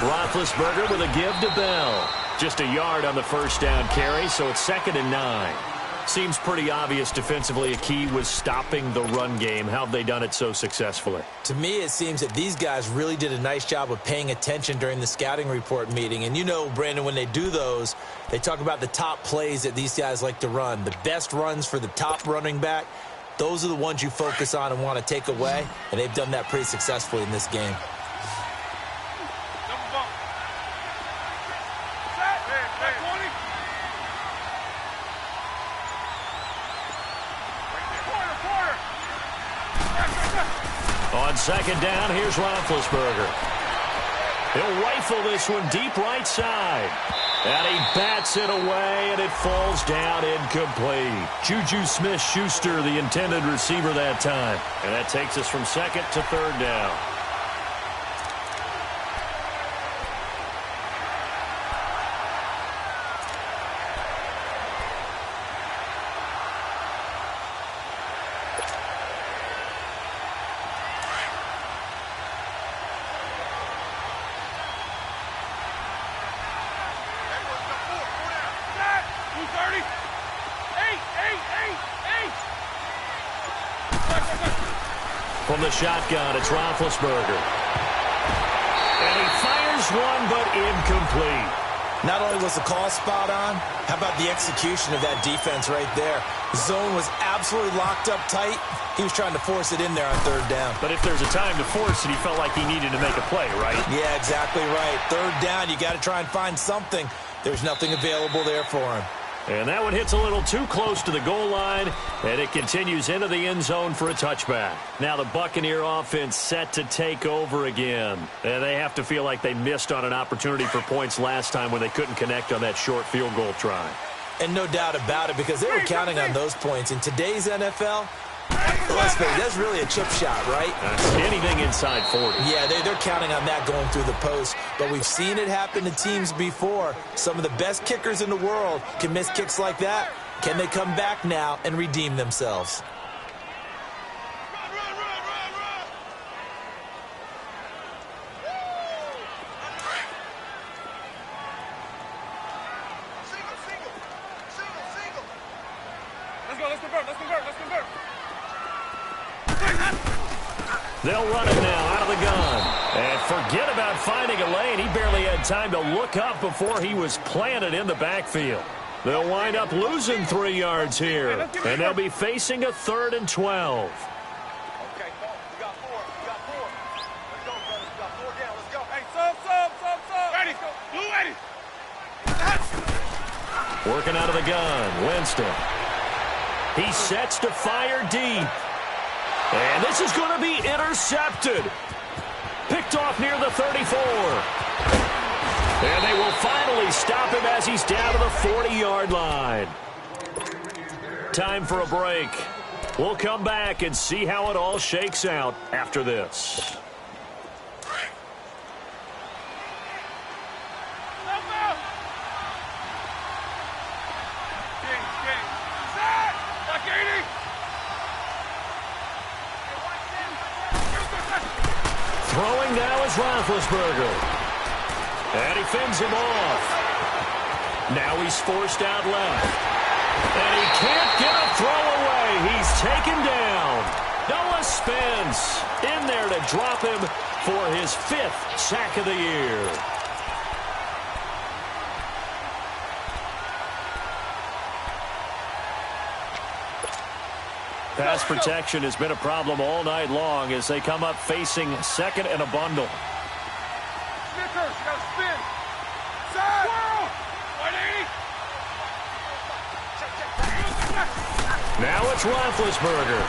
Roethlisberger with a give to Bell. Just a yard on the 1st down carry, so it's 2nd and 9. Seems pretty obvious defensively a key was stopping the run game. How have they done it so successfully? To me, it seems that these guys really did a nice job of paying attention during the scouting report meeting. And you know, Brandon, when they do those, they talk about the top plays that these guys like to run. The best runs for the top running back, those are the ones you focus on and want to take away. And they've done that pretty successfully in this game. On 2nd down, here's Roethlisberger. He'll rifle this one deep right side. And he bats it away, and it falls down incomplete. Juju Smith-Schuster, the intended receiver that time. And that takes us from 2nd to 3rd down. From the shotgun, it's Roethlisberger. And he fires one, but incomplete. Not only was the call spot on, how about the execution of that defense right there? The zone was absolutely locked up tight. He was trying to force it in there on third down. But if there's a time to force it, he felt like he needed to make a play, right? Yeah, exactly right. Third down, you got to try and find something. There's nothing available there for him. And that one hits a little too close to the goal line, and it continues into the end zone for a touchback. Now the Buccaneer offense set to take over again. And they have to feel like they missed on an opportunity for points last time when they couldn't connect on that short field goal try. And no doubt about it, because they were counting on those points. In today's NFL, let's face it, that's really a chip shot, right? Anything inside 40. Yeah, they're counting on that going through the post. But we've seen it happen to teams before. Some of the best kickers in the world can miss kicks like that. Can they come back now and redeem themselves? They'll run it now out of the gun. And forget about finding a lane. He barely had time to look up before he was planted in the backfield. They'll wind up losing 3 yards here. And they'll be facing a 3rd and 12. Okay, we got 4. We got 4. Let's go, brothers. We got 4 down. Let's go. Hey, sub. Ready. Blue ready. Working out of the gun. Winston. He sets to fire deep. And this is going to be intercepted. Picked off near the 34. And they will finally stop him as he's down to the 40-yard line. Time for a break. We'll come back and see how it all shakes out after this. Throwing now is Roethlisberger. And he fends him off. Now he's forced out left. And he can't get a throw away. He's taken down. Noah Spence in there to drop him for his 5th sack of the year. Pass protection has been a problem all night long as they come up facing 2nd and a bundle. Snickers, you gotta spin. Side. 180. Now it's Roethlisberger.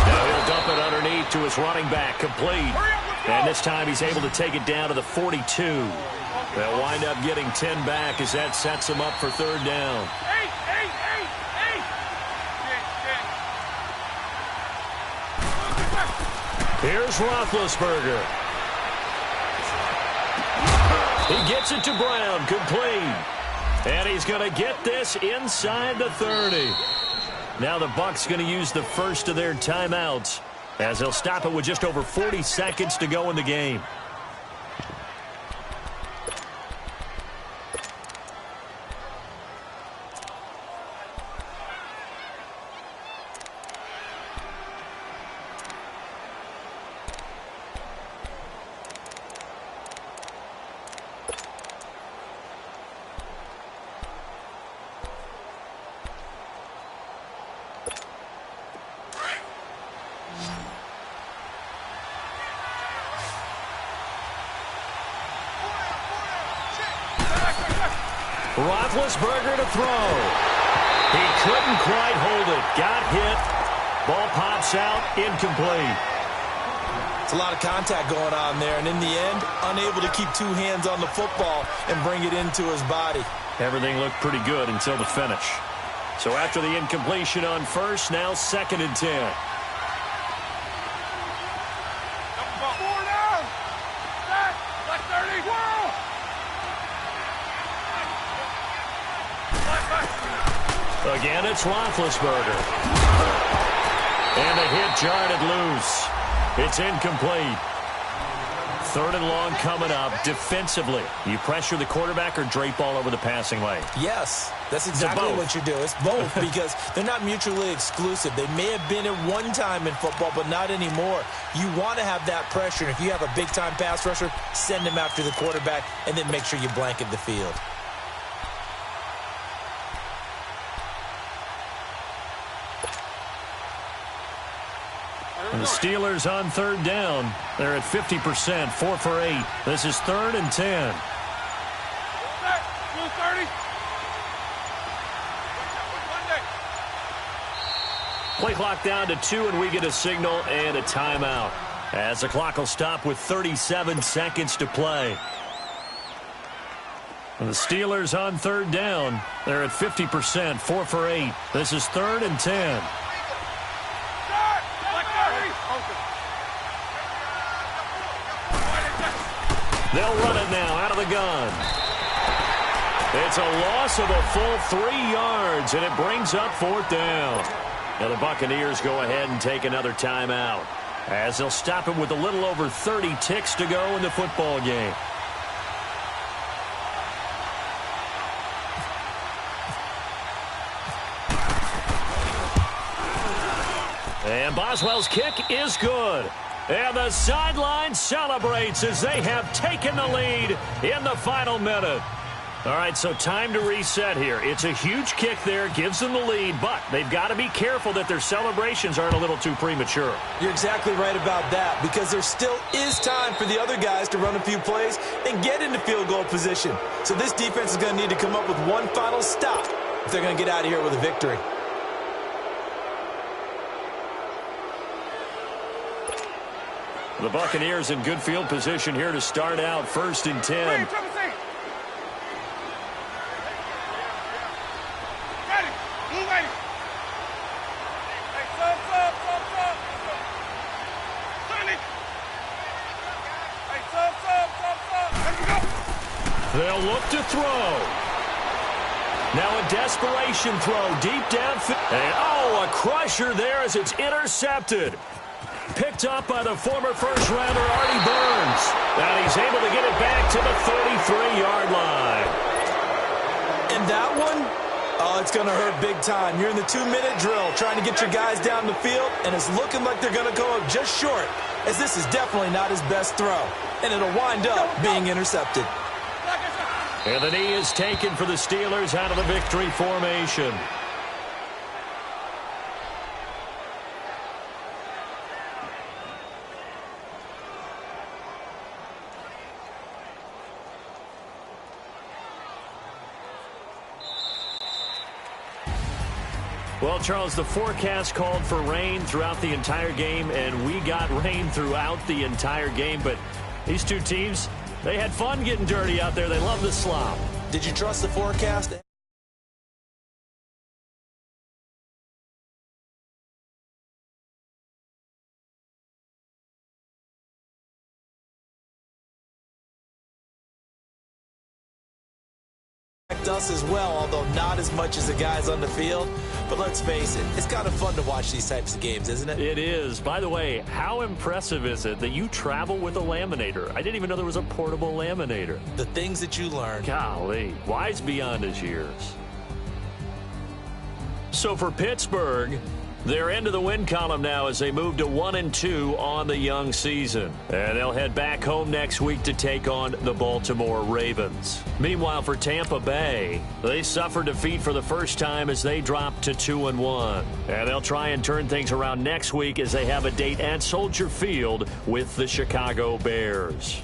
Now he'll dump it underneath to his running back, complete. And this time he's able to take it down to the 42. They'll wind up getting 10 back as that sets him up for 3rd down. Here's Roethlisberger. He gets it to Brown, complete. And he's going to get this inside the 30. Now the Bucs going to use the first of their timeouts as they'll stop it with just over 40 seconds to go in the game. Roethlisberger to throw. He couldn't quite hold it. Got hit. Ball pops out. Incomplete. It's a lot of contact going on there, and in the end, unable to keep 2 hands on the football and bring it into his body. Everything looked pretty good until the finish. So after the incompletion on first, now 2nd and 10. Again, it's Roethlisberger. And the hit jarred it loose. It's incomplete. 3rd and long coming up. Defensively, you pressure the quarterback or drape all over the passing lane? Yes, that's exactly what you do. It's both because they're not mutually exclusive. They may have been at one time in football, but not anymore. You want to have that pressure. And if you have a big-time pass rusher, send him after the quarterback, and then make sure you blanket the field. And the Steelers on 3rd down. They're at 50%, 4 for 8. This is 3rd and 10. Play clock down to 2, and we get a signal and a timeout. As the clock will stop with 37 seconds to play. And the Steelers on 3rd down. They're at 50%, 4 for 8. This is 3rd and 10. They'll run it now out of the gun. It's a loss of a full 3 yards, and it brings up 4th down. Now the Buccaneers go ahead and take another timeout, as they'll stop it with a little over 30 ticks to go in the football game. And Boswell's kick is good. And the sideline celebrates as they have taken the lead in the final minute. All right, so time to reset here. It's a huge kick there, gives them the lead, but they've got to be careful that their celebrations aren't a little too premature. You're exactly right about that, because there still is time for the other guys to run a few plays and get into field goal position. So this defense is going to need to come up with one final stop if they're going to get out of here with a victory. The Buccaneers in good field position here to start out 1st and 10. They'll look to throw. Now a desperation throw deep downfield. And, a crusher there as it's intercepted. Picked up by the former first-rounder Artie Burns. And he's able to get it back to the 33-yard line. And that one, it's going to hurt big time. You're in the 2-minute drill trying to get your guys down the field, and it's looking like they're going to go up just short, as this is definitely not his best throw. And it'll wind up being intercepted. And the knee is taken for the Steelers out of the victory formation. Well, Charles, the forecast called for rain throughout the entire game, and we got rain throughout the entire game. But these two teams, they had fun getting dirty out there. They love the slop. Did you trust the forecast? Us as well, although not as much as the guys on the field. But let's face it, it's kind of fun to watch these types of games, isn't it? It is. By the way, how impressive is it that you travel with a laminator? I didn't even know there was a portable laminator. The things that you learn. Golly, wise beyond his years. So for Pittsburgh, they're into the win column now as they move to 1-2 on the young season. And they'll head back home next week to take on the Baltimore Ravens. Meanwhile, for Tampa Bay, they suffered defeat for the first time as they dropped to 2-1. And they'll try and turn things around next week as they have a date at Soldier Field with the Chicago Bears.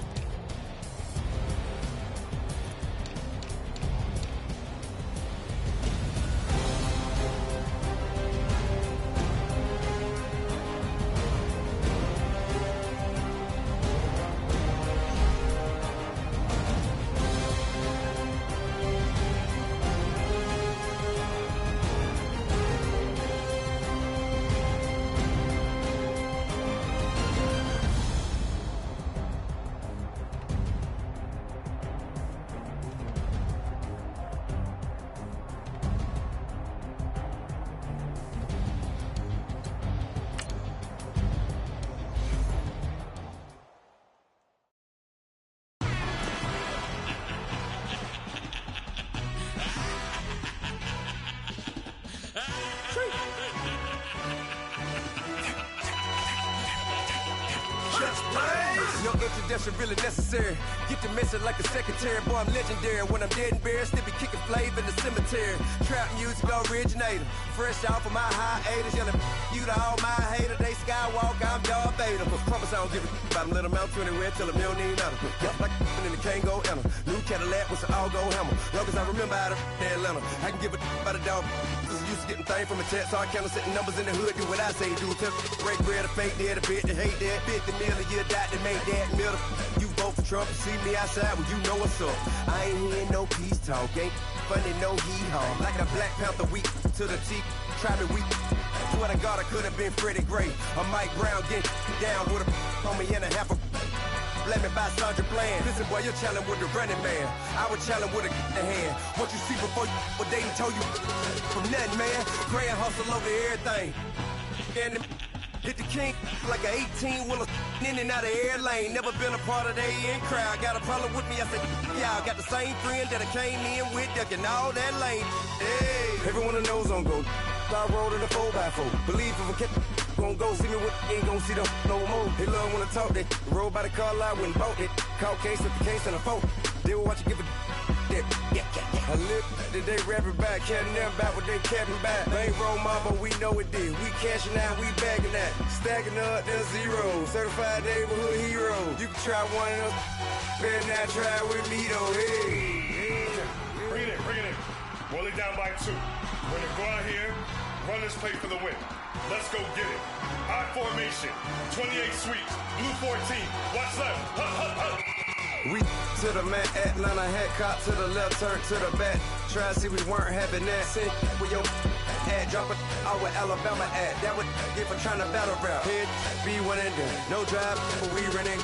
introduction really necessary. Get the message like a secretary. Boy, I'm legendary. When I'm dead and buried, still be kicking flavor in the cemetery. Trap music originator. Fresh off of my hiatus. Yelling you to all my haters. They skywalk, I'm Darth Vader. Promise I don't give a about them. Let them out to anywhere. Tell them they don't need nothing. Yup, like in the Kango enter. New Cadillac with an all-go hammer. Long as I remember how to Atlanta. I can give a about a dog. Used to getting things from a text. So I count setting numbers in the hood. Do what I say do. Tell break bread or fake dead. A bit to hate that. 50 million a year died to make that middle. You vote for Trump. You see me outside when you know what's up. I ain't hearing no peace talk. Ain't funny, no hee-haw. Like a Black Panther weak to the teeth. Try me weak. Swear to God I could have been Freddie Gray. Or Mike Brown getting down with a on me and a half a. Let me buy Sandra Bland. Listen, boy, you're challenging with the running man. I was challenging with a hand. What you see before you, what they done told you from nothing, man. Grand hustle over everything. And hit the king like an 18-wheeler in and out of air lane. Never been a part of the in crowd. Got a problem with me? I said, y'all got the same friend that I came in with, ducking all that lane. Hey, everyone knows on go. I rolled in a 4x4. Believe if a kid gon' go see me with ain't gon' see them no more. They love when I talk, they roll by the car lot when bought it. Caught case at the case and a phone. They will watch you give a that. I live that they rapping back, catching them back what they capping back. They ain't roll mama, we know it did. We cashing out, we bagging that. Stacking up, there's zero. Certified neighborhood hero. You can try one of them, better not try with me though. Hey. Bring it in. Roll it down by 2. We're gonna go out here, run this play for the win. Let's go get it. I formation, 28 sweeps, blue 14. What's left? Hup. We to the man, Atlanta head cop to the left, turn to the back. Try to see we weren't having that. Sit with your ad, drop it out with Alabama ad. That would get for trying to battle rap. Head, be one and done. No drive, but we running.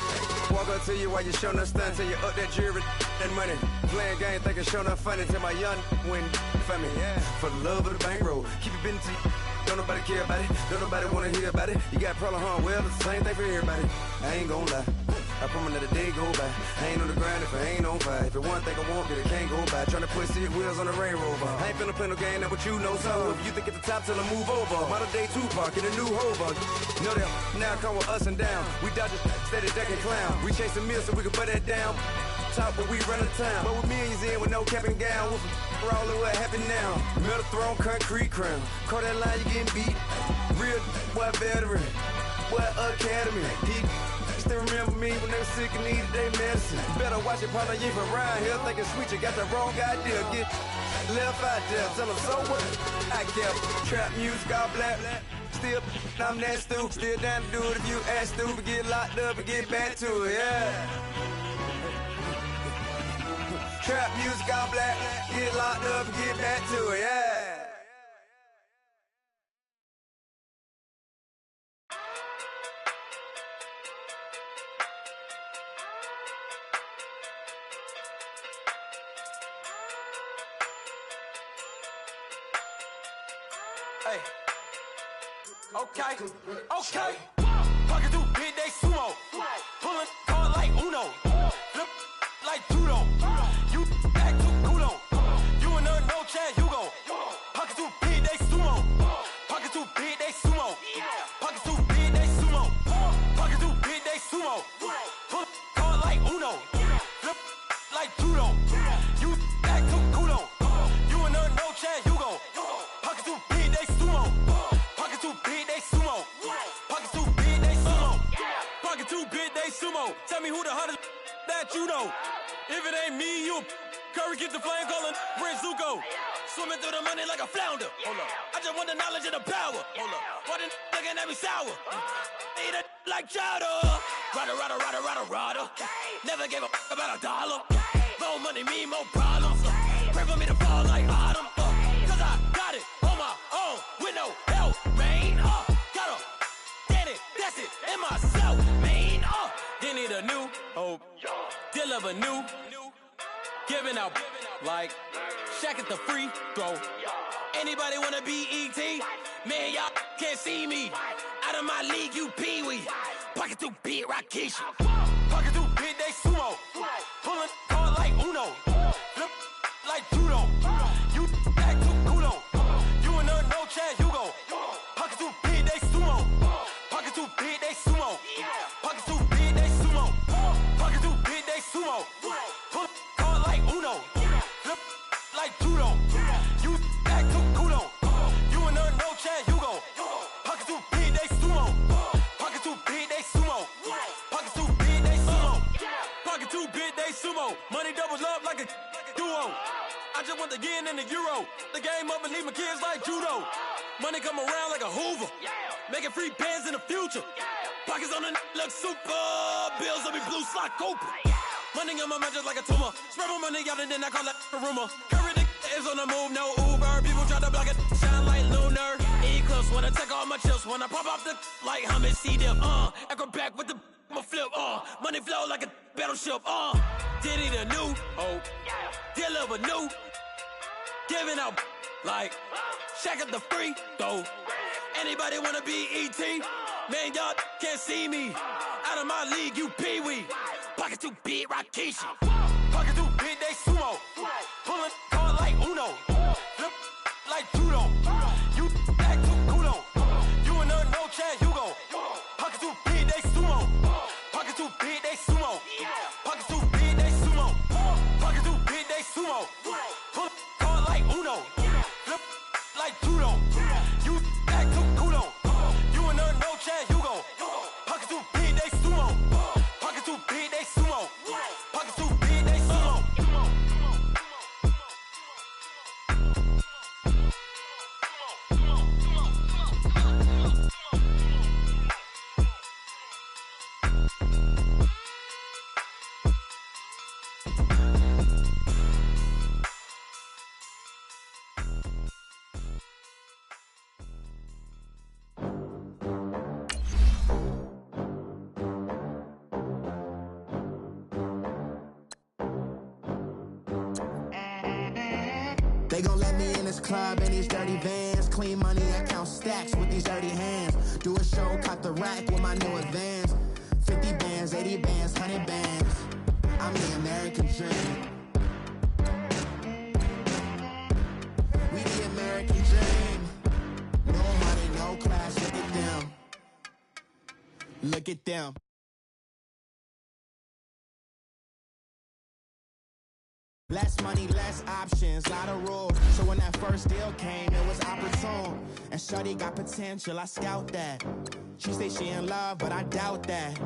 Walk up to you while you showing us stunts till you up that jury and money. Playing game, thinking showing up funny till my young win for me. Yeah. For the love of the bankroll, keep it busy. Don't nobody care about it. Don't nobody wanna hear about it. You got problem, huh? Well, it's the same thing for everybody. I ain't gon' lie. I promise that a day go by. I ain't on the grind if I ain't on fire. If it one thing I want, then it can't go by. Tryna put seat wheels on the Range Rover. I ain't finna play no game, that what you know. So if you think at the top till I move over. Modern day Tupac in a new hover. Know that now come with us and down. We dodge a steady ducking clown. We chase a meal so we can put that down. Top, but we run the town. But with millions in with no cap and gown. We're all in what happened now. Metal throne, concrete crown. Call that line, you getting beat. Real boy veteran. Boy academy. He still remember me when they were sick and needed their medicine. Better watch it, partner, you from around here thinking sweet, you got the wrong idea. Get left out there, tell them so what I kept. Trap music, all black. Still, I'm that stupid. Still down to do it if you ask stupid. Get locked up and get back to it, yeah. Trap music, all black. Get locked up and get back to it, yeah. Hey. Okay. Pocket through big day sumo. Pulling card like Uno. Flip like judo. You back to kudo. You and her no chance, you go. Pocket through big day sumo. Pocket through big day sumo. Pocket through big day sumo. Pocket through big day sumo. Pull card like Uno. Flip like judo. You back to kudo. You and her no chance, you go. Pocket through big day sumo. Pocket too big, they sumo. Pocket too big, they sumo. Pocket too big, they sumo. Tell me who the hottest that you know. If it ain't me, you Curry get the flame calling Prince Zuko. Swimming through the money like a flounder. Hold up. I just want the knowledge and the power. Hold up. Why the looking at me sour? Eat it like chowder. Rada. Never gave a about $1. More money, me, more problems. Pray for me to fall like autumn. Cause I got it on my own with no help, man. Gotta get it, that's it, in myself, man. They need a new hope, deliver new, giving out like Shaq at the free throw. Anybody wanna be E.T.? Man, y'all can't see me. Out of my league, you pee-wee. Pocket too big, Rakisha. Pocket too big, they sumo. Pulling card like Uno. Flip like judo. You back to kudo. You and her no chance, you go. Pocket too big, they sumo. Pocket too big, they sumo. Pocket too big, they sumo. I just want the yen and the euro. The game up and leave my kids like judo. Money come around like a Hoover. Making free bands in the future. Pockets on the look super. Bills on me blue slot Cooper. Money on my mind just like a tumor. Spread my money out and then I call that a rumor. Curry the is on the move, no Uber. People try to block it, shine like lunar. Eclipse when I take all my chips. When I pop off the like hummus C-dip. Echo back with the flip. Money flow like a battleship. Diddy the new. Deliver new. Giving out like shack up the free throw. Anybody wanna be ET? Man, y'all can't see me. Out of my league, you pee-wee. Pocket too big, Rakishi. Pocket too big, they sumo. Pulling card like Uno. Flip like judo. You act too kudo. You and her, no chance, you go. Pocket too big, they sumo. Pocket too big, they sumo. Pocket too big, they sumo. Pocket too big, they sumo. Pull card like Uno. Flip like judo. You act too kudo. You and her, no chance, you go. Pocket too big, they sumo. Pocket too big, they sumo. Pocket too big, they sumo. They gon' let me in this club in these dirty vans. Clean money, I count stacks with these dirty hands. Do a show, cop the rack with my new advance. 50 bands, 80 bands, 100 bands. I'm the American dream. We the American dream. No money, no class, look at them. Look at them. Less money, less options, lot of rules. So when that first deal came, it was opportune. And shawty got potential, I scout that. She say she in love, but I doubt that.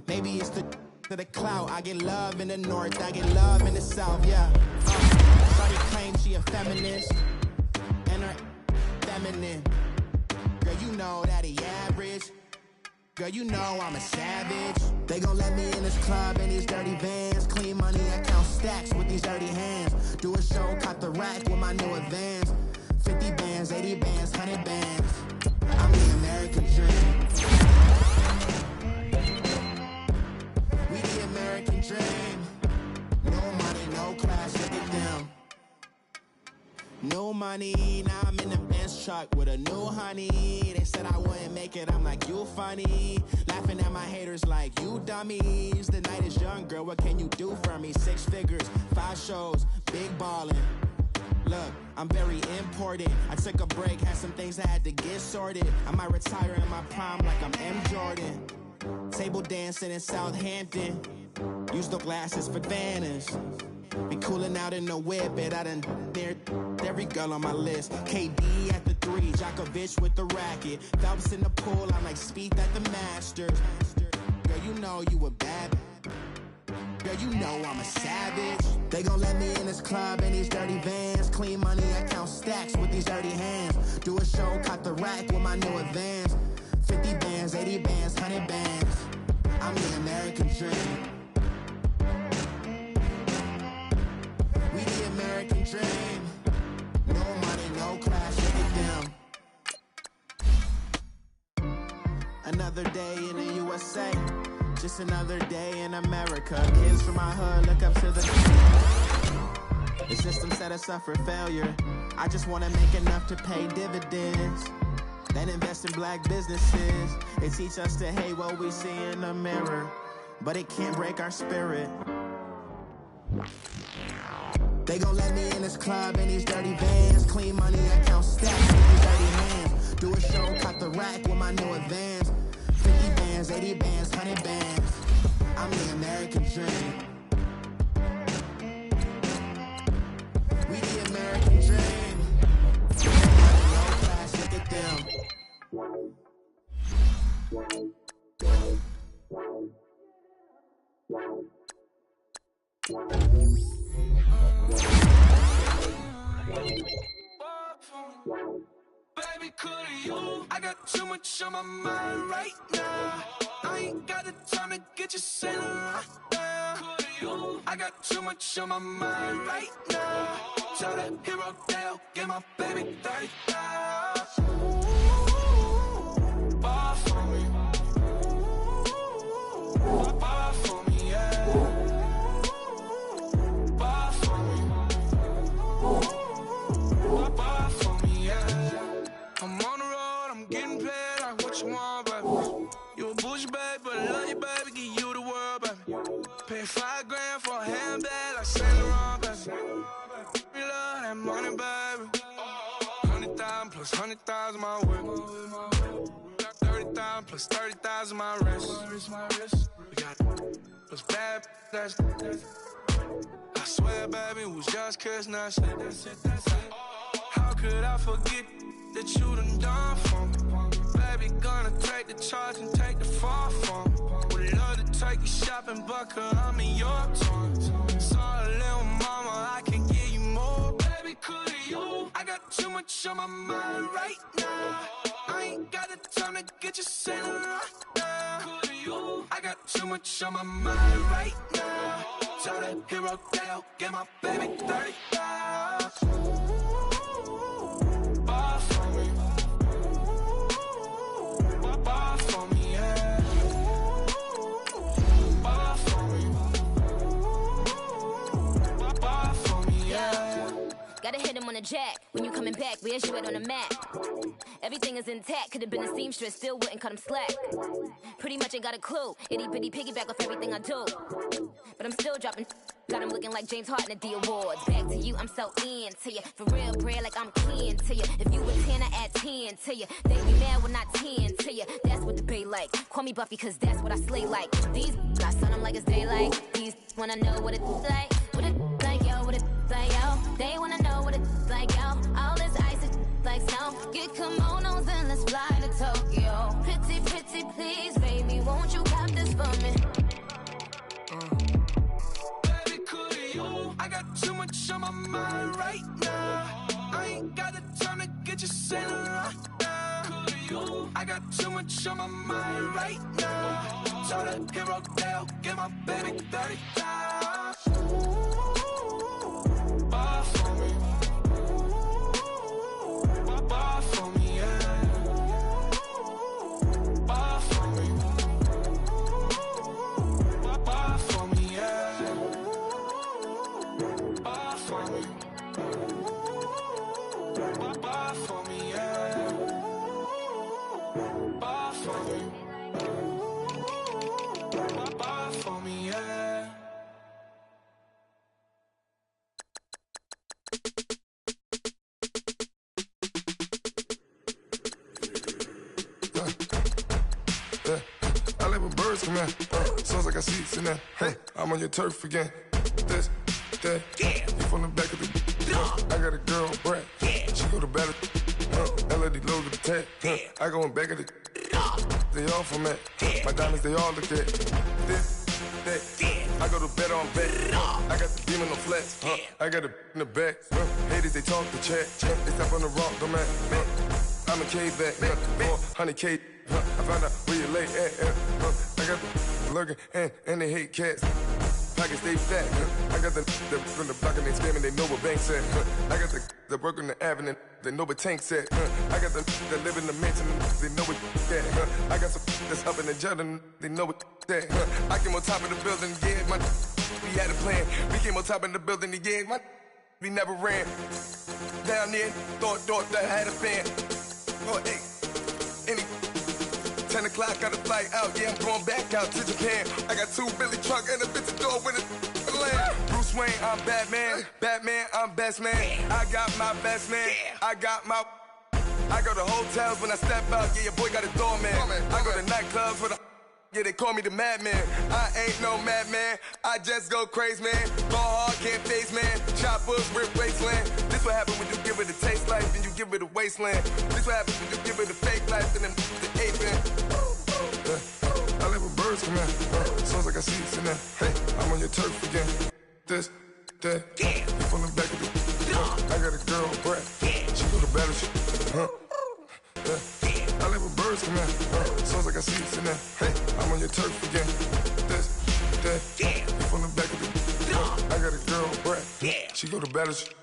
Maybe it's the clout. I get love in the north, I get love in the south, yeah. Shawty claims she a feminist, and her feminine. Girl, you know that he average. Girl, you know I'm a savage. They gon' let me in this club in these dirty vans. Clean money, I count stacks with these dirty hands. Do a show, cop the rack with my new advance. 50 bands, 80 bands, 100 bands. I'm the American dream. We the American dream. No money, no class, look at them. No money, now I'm in the Benz truck with a new honey. They said I wouldn't make it, I'm like, you funny. Laughing at my haters like, you dummies. The night is young, girl, what can you do for me? 6 figures, 5 shows, big ballin'. Look, I'm very important. I took a break, had some things I had to get sorted. I might retire in my prime like I'm M. Jordan. Table dancing in Southampton. Use the glasses for Vanish. Be cooling out in the whip, but I done dared every girl on my list. KD at the 3, Djokovic with the racket. Phelps in the pool, I'm like Spieth at the Masters. Girl, you know you a bad. Girl, you know I'm a savage. They gon' let me in this club in these dirty vans. Clean money, I count stacks with these dirty hands. Do a show, cop the rack with my new advance. 50 bands, 80 bands, 100 bands. I'm the American dream. We the American dream. No money, no class, look at them. Another day in the USA. Just another day in America. Kids from my hood look up to the system set us up for failure. I just wanna make enough to pay dividends. Then invest in black businesses. They teach us to hate what we see in the mirror, but it can't break our spirit. They gon' let me in this club in these dirty vans. Clean money, I count stacks with these dirty hands. Do a show, cop the rack with my new advance. 50 bands, 80 bands, 100 bands. I'm the American dream. We the American dream. No class, look at them. Baby, could you? I got too much on my mind right now. I ain't got the time to get you sailing right now. Could you? I got too much on my mind right now. Tell that hero Dale, get my baby 30,000. Bar for me. Bar for me, yeah. Bar for me. Bar for me, yeah. I'm on the road, I'm getting paid like what you want, baby. You a bougie, baby, but I love you, baby. Give you the world, baby. Pay $5 grand for a handbag like Saint Laurent, baby. We love that money, baby. 100,000 plus 100,000 my whip. 30,000 plus 30,000 my wrist. We got those bad, that's I swear, baby, it was just kiss, that's it. How could I forget that you done for me? Baby, gonna take the charge and take the fall from me. Would love to take you shopping, but cause I'm in your toys. Sorry, little mama, I can give you more. Baby, could you? I got too much on my mind right now. I ain't got the time to get you sailing right now. Could you? I got too much on my mind right now. Tell that hero Dale, get my baby 30,000. Bar for me. Bar for me, yeah. Bar for me. Bar for me, yeah. Gotta hit him on the jack. When you coming back, where's you at on the map? Everything is intact. Could've been a seamstress, still wouldn't cut him slack. Pretty much ain't got a clue. Itty bitty piggyback off everything I do. But I'm still dropping. Got him looking like James Harden at the awards. Back to you, I'm so into you. For real, bread, like I'm kin to you. If you were 10, I add 10 to you. They be mad when I 10 to you. That's what the bay like. Call me Buffy, cause that's what I slay like. These I son them like it's daylight. These wanna know what it's like. What it like, yo, what it like, yo. They wanna know what it's like, yo. All this ice is like snow. Get kimonos and let's fly to Tokyo. Pretty, pretty, please, baby, won't you cop this for me? Baby, could you? I got too much on my mind right now. I ain't got the time to get you sailing right now. Could you? I got too much on my mind right now. Tell that hero Dale, get my baby 30,000. Bar for me. Bar for me, yeah. Bar for me. Bar for me, yeah. Bar for me. Bar for me, yeah. Bar for me. Bar for me, yeah. I like when birds come in. Sounds like I see seats in there. Hey, I'm on your turf again. This, that, yeah. You from the back of the. I got a girl, Brad. Yeah. She go to battle. LED logo the tag. I go in back of the. They all from that. My diamonds, they all look at. This, that. I go to bed on bed. I got the demon on flats. I got it in the back. Haters, they talk the chat. They step on the rock, don't matter. I'm a K-back. 400K. I found out where you lay at. I got the lurking and they hate cats. Pockets stay fat. I got the from the block and they scamming, they know what banks at. I got the work on the avenue, they know what tanks at. I got the that live in the mansion, they know what that. I got some that's up in the Jordan, they know what that. I came on top of the building, yeah, my we had a plan. We came on top of the building, yeah, my we never ran. Down there, thought that I had a fan. Oh, hey, any 10 o'clock, got a flight out, yeah, I'm going back out to Japan. I got 2 Billy truck and a bitch door with a land. Bruce Wayne, I'm Batman. Batman, I'm best man. I got my best man. I got my. I go to hotels when I step out, yeah, your boy got a doorman. I go to nightclubs with a. Yeah, they call me the madman. I ain't no madman. I just go crazy, man. Ball hard, can't face, man. Choppers, rip wasteland. This what happen when you give it a taste life and you give it a wasteland. This what happens when you give it a fake life and then the ape man. I live with birds come in. Sounds like I see seats in there. Hey, I'm on your turf again. This, that. You from the back of the. I got a girl, Brad. She go to better shit. I live with birds come in. Sounds like I see it in there. Hey, I'm on your turf again. This, that, you from the back of the. I got a girl, Brad. She go to better shit.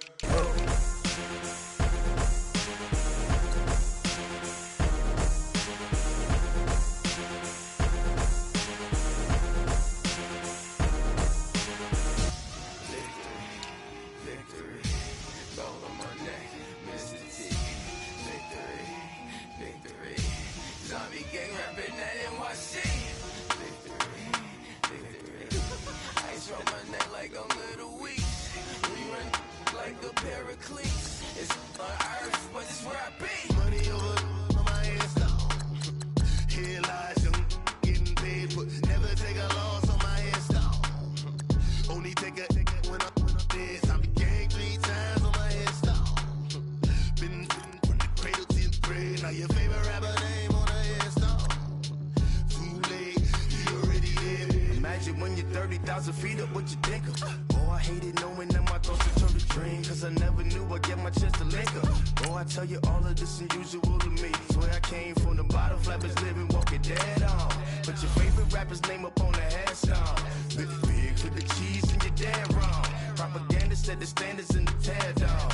When you're 30,000 feet up, what you think of? Oh, I hated knowing that my thoughts would turn to dream, cause I never knew I'd get my chance to link up. Oh, I tell you all of this unusual to me. Swear I came from the bottom, flappers living, walking dead on. But your favorite rapper's name up on the headstone. Big for the cheese and you're dead wrong. Propaganda set the standards in the tear down.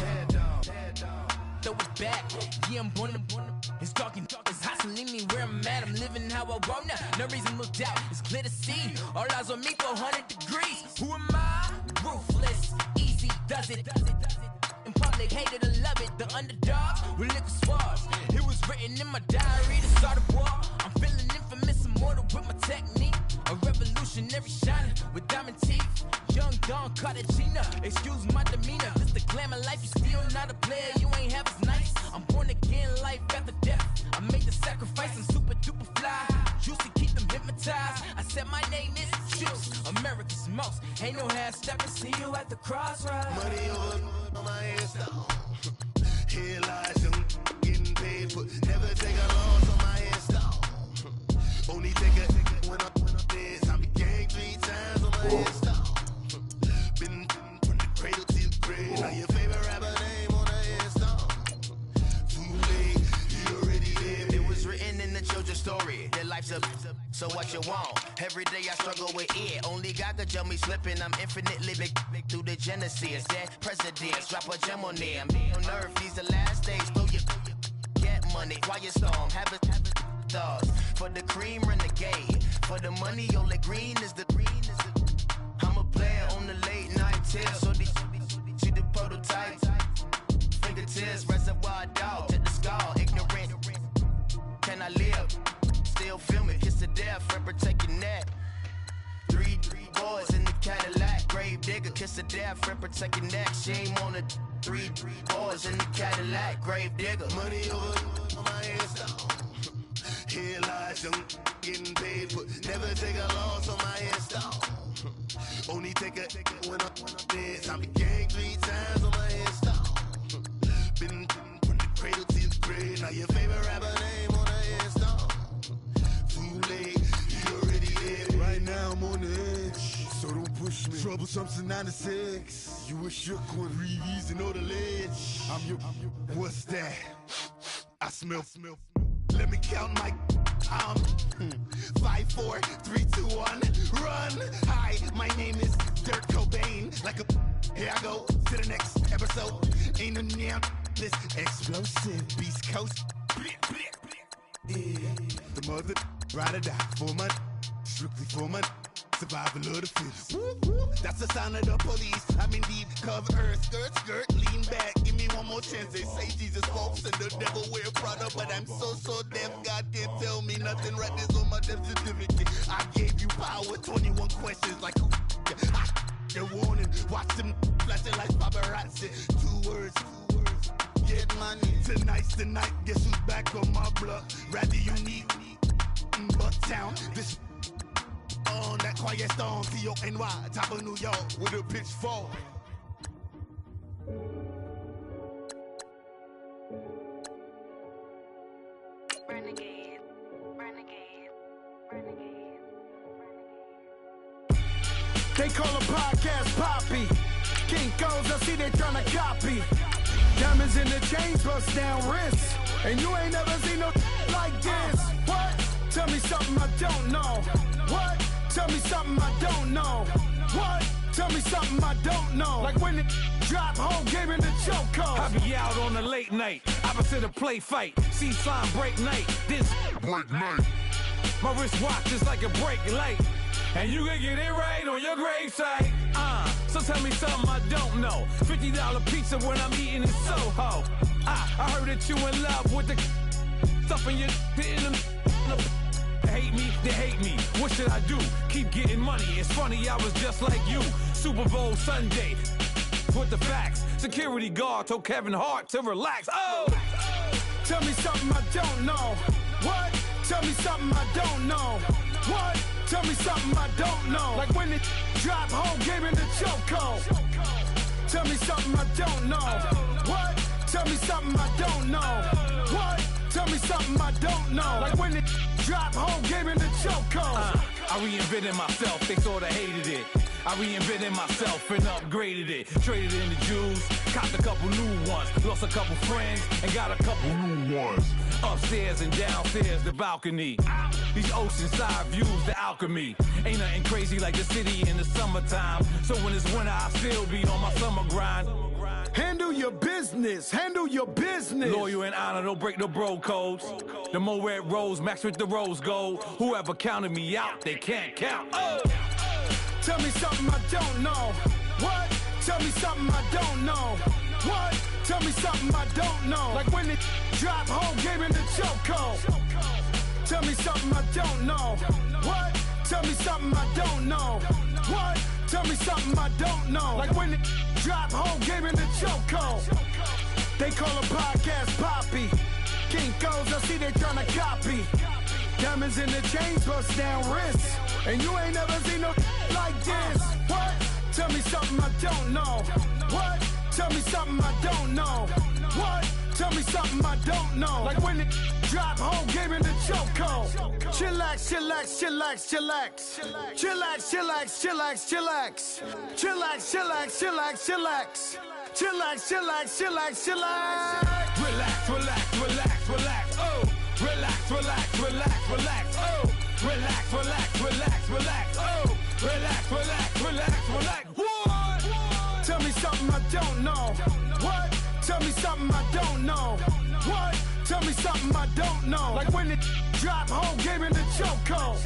Throw it back, yeah, I'm born to it's talking, it's hustling me where I'm at. I'm living how I want now. No reason to look out, it's clear to see. All eyes on me for 100 degrees. Who am I? Ruthless, easy does it. In public, hated to love it. The underdogs with liquor swabs. It was written in my diary to start a war. I'm feeling infamous, immortal with my technique. A revolutionary shining with diamond teeth. Young Don Cartagena, excuse my demeanor. This the glamour life, you still not a player. You ain't half as nice. I'm born again, life after death. I made the sacrifice, I'm super duper fly. Used to keep them hypnotized. I said my name is Juice, America's most. Ain't no half stepping. See you at the crossroads. Money over on my headstone. Here lies young, getting paid for. Never take a loss on my headstone. Only take a when I'm dead. I became 3 times on my headstone. Been from the cradle to the grave. Now your favorite rapper name on the headstone. Too late, you already lived. It was written in the children's story. Their life's up, so what you want? Every day I struggle with it. Only God could jump me slipping. I'm infinitely big through the genesis. Dead presidents, drop a gem on them. On earth, these the last days. Throw your get money, quiet storm, have it thoughts. For the cream, renegade. For the money, only green is the green is the. I'm a player on the late night tips. So they see the prototype. Fingertips, reservoir dog to the skull. Ignorant. Can I live? Still film it. Kiss to death, friend, protect your neck. 3 boys in the Cadillac. Grave digger, kiss to death, friend, protect your neck. Shame on the 3 boys in the Cadillac. Grave digger. Money over on my headstone. Here lies young, getting paid for. Never take a loss on my headstone. Only take a when I'm dead. I became 3 times on my headstone. Been from the cradle to the grave. Now your favorite rapper name on the headstone. Too late, you already lived. Right now I'm on the edge, so don't push me. Troublesome to 96. You a shook one, breeze and know the ledge. I'm your. What's that? I smell. Let me count my. 5, 4, 3, 2, 1, run. Hi, my name is Dirk Cobain. Like a. Here I go to the next episode. Ain't no damn this explosive Beast Coast. Yeah. The mother ride or die for my. Strictly for my. Survival of the fittest. That's the sound of the police. I'm indeed cover earth, skirt, lean back. Give me one more chance. They say Jesus walks and the devil wear Prada, but I'm so deaf. God can't tell me nothing. Right this on my death certificate. I gave you power. 21 questions like a warning. Watch them flashing like paparazzi. 2 words. Get money. Tonight's the night. Guess who's back on my block? Rather unique, but town. This. On that quiet storm, T-O-N-Y, top of New York, with a pitchfork. Renegade. They call a podcast Poppy. Kinkos, I see they tryna copy. Diamonds in the chains, bust down wrists. And you ain't never seen no like this. What? Tell me something I don't know. What? Tell me something I don't know. What? Tell me something I don't know. Like when it drop, whole game in the chokehold. I be out on a late night, opposite a play fight. See slime break night, this break night. My wristwatch is like a brake light. And you can get it right on your gravesite. So tell me something I don't know. $50 pizza when I'm eating in Soho. I heard that you in love with the stuff in your hate me, they hate me. What should I do? Keep getting money. It's funny, I was just like you. Super Bowl Sunday. With the facts. Security guard told Kevin Hart to relax. Oh! Tell me something I don't know. What? Tell me something I don't know. What? Tell me something I don't know. Like when it drop, whole game in the chokehold. Tell me something I don't know. What? Tell me something I don't know. What? Tell me something I don't know. Like when it drop, whole game in the chokehold. I reinvented myself, they sorta hated it. I reinvented myself and upgraded it. Traded in the Jews, copped a couple new ones. Lost a couple friends and got a couple new ones. Upstairs and downstairs, the balcony. These oceanside views, the alchemy. Ain't nothing crazy like the city in the summertime. So when it's winter, I still be on my summer grind. Handle your business, handle your business. Loyal and honor, don't break no bro codes. The more red rose, max with the rose gold. Whoever counted me out, they can't count. Oh! Tell me something I don't know. What? Tell me something I don't know. What? Tell me something I don't know. Like when it drop, whole game in the chokehold. Tell me something I don't know. What? Tell me something I don't know. What? Tell me something I don't know. Like when it drop, whole game in the chokehold. They call a podcast Poppy. Kinkos, I see they tryna copy. Diamonds in the chains, bust down wrists. And you ain't never seen no like this. What? Tell me something I don't know. What? Tell me something I don't know. What? Tell me something I don't know. Like when it drop, whole game in the chokehold. Chillax, chillax, chillax, chillax. Chillax, chillax, chillax, chillax. Chillax, chillax, chillax, chillax. Chillax, chillax, chillax, chillax. Relax, relax, relax, relax. Oh! Relax, relax, relax, relax. Oh! Relax, relax, relax, relax. Oh! Relax, relax, relax, relax. What? Tell me something I don't know. What? Tell me something I don't know. What? Tell me something I don't know. Like when it drop, whole game in the chokehold.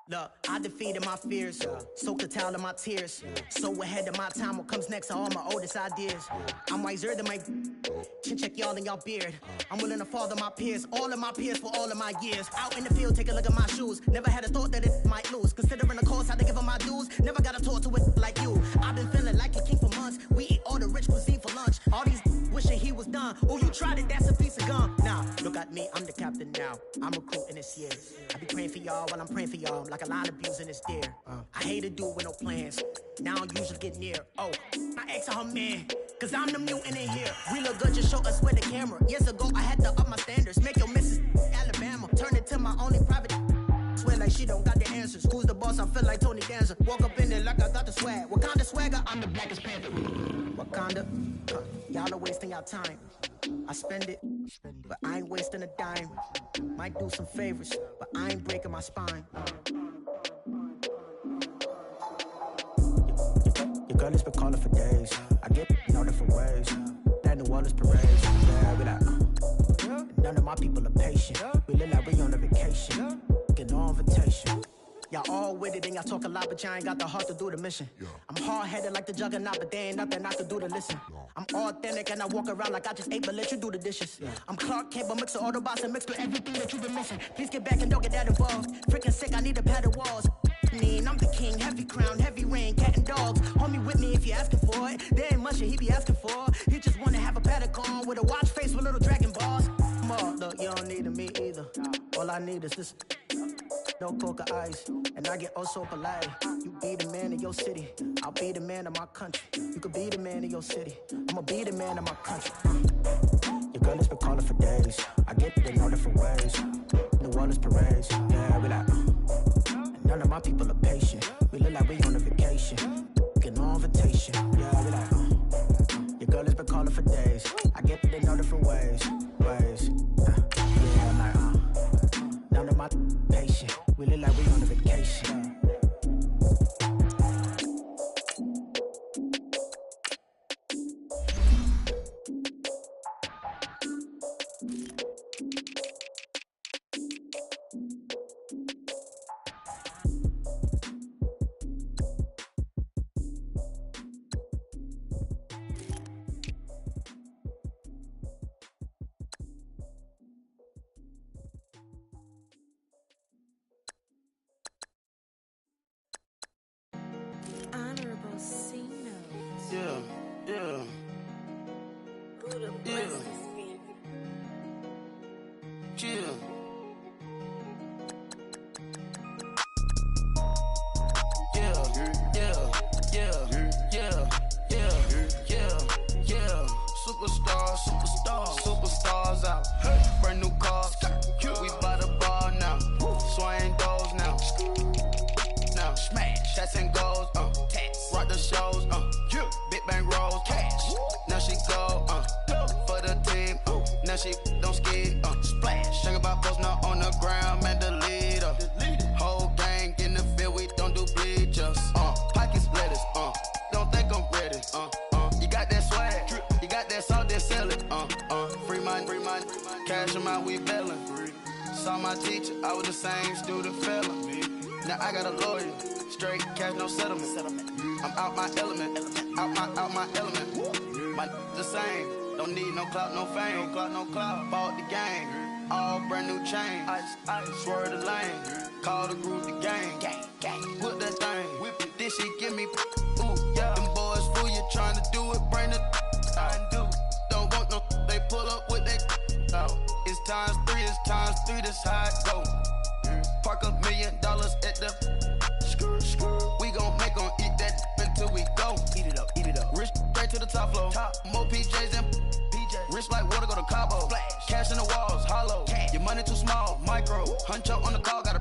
Look, I defeated my fears, soaked the towel in my tears. So ahead of my time, what comes next are all my oldest ideas. I'm wiser than my chin check y'all in y'all beard. I'm willing to father my peers, all of my peers for all of my years. Out in the field, take a look at my shoes. Never had a thought that it might lose. Considering the cost, how to give them my dues. Never got a talk to it like you. I've been feeling like a king for months. We eat all the rich cuisine for lunch. All these wishing he was done. Oh, you tried it, that's a piece of gum. Now, look at me, I'm the captain now. I'm recruiting this year. I be praying for y'all while I'm praying for y'all. Like a line of views in this deer. I hate a dude with no plans. Now I don't usually get near. Oh, my ex her man. Cause I'm the mutant in here. We look good, just show us with the camera. Years ago, I had to up my standards. Make your missus Alabama. Turn it to my only private. Swear like she don't got the answers. Who's the boss? I feel like Tony Danza. Walk up in there like I got the swag. What kind of swagger? I'm the blackest panther. Wakanda. Y'all are wasting your time. I spend it, but I ain't wasting a dime. Might do some favors, but I ain't breaking my spine. Your girl has been calling for days. I get in all different ways. That New Orleans parades. Yeah, we like, none of my people are patient. We live like we on a vacation. Get no invitation. Y'all all with it and y'all talk a lot, but y'all ain't got the heart to do the mission. I'm Hard-headed like the juggernaut, but there ain't nothing I could do to listen. I'm authentic and I walk around like I just ate, but let you do the dishes. I'm Clark Kent, but mix the Autobots and mix with everything that you've been missing. Please get back and don't get that involved. Freaking sick, I need a pad of walls. I'm the king, heavy crown, heavy rain, cat and dogs. Homie with me if you're asking for it. There ain't much that he be asking for. He just wanna have a paddock on with a watch face with little dragon balls. Look, you don't need me either. All I need is this. No coca ice, and I get oh so polite. You be the man of your city, I'll be the man of my country. You could be the man of your city, I'ma be the man of my country. Your girl has been calling for days. I get it in all different ways. New Orleans parades, yeah, we like. And none of my people are patient. We look like we on a vacation. Get no invitation, yeah, we like. Your girl has been calling for days. I get it in all different ways. Yeah, I'm like, none of my patient. We look like we on a vacation. Honorable C notes. Yeah. Buddha blesses me. Chill. Superstars out. Brand new cars. We by the bar now. Swaying doors now. Now smash. Shots and goals. Rock the shows. Big bang rolls. Cash. Now she go. For the team. Now she don't ski. Splash. Think about post now on the ground. Man, the leader. Whole gang in the field. We don't do bleachers. Pockets lettuce. Don't think I'm ready. You got that swag. You got that salt, then sell it. Free mind. Cash them out, we bailing. Saw my teacher, I was the same student felon. Now I got a lawyer. Straight cash, no settlement. I'm out my element. Out my element. My the same. Don't need no clout, no fame. No clout. Bought the game. All brand new chain. Ice. Swerve the lane. Call the group the gang. Whip that thing. Whip it. This shit give me. Ooh, yeah. Them boys fool you trying to do it. Bring the. Don't want no. They pull up with that. It's times 3. That's how it go. Park $1 million at the. We gon' make 'em eat that until we go. Eat it up. Rich straight to the top floor. More PJs and PJs. Rich like water, go to Cabo. Flash. Cash in the walls, hollow. Cash. Your money too small, micro. Hunch up on the call, gotta.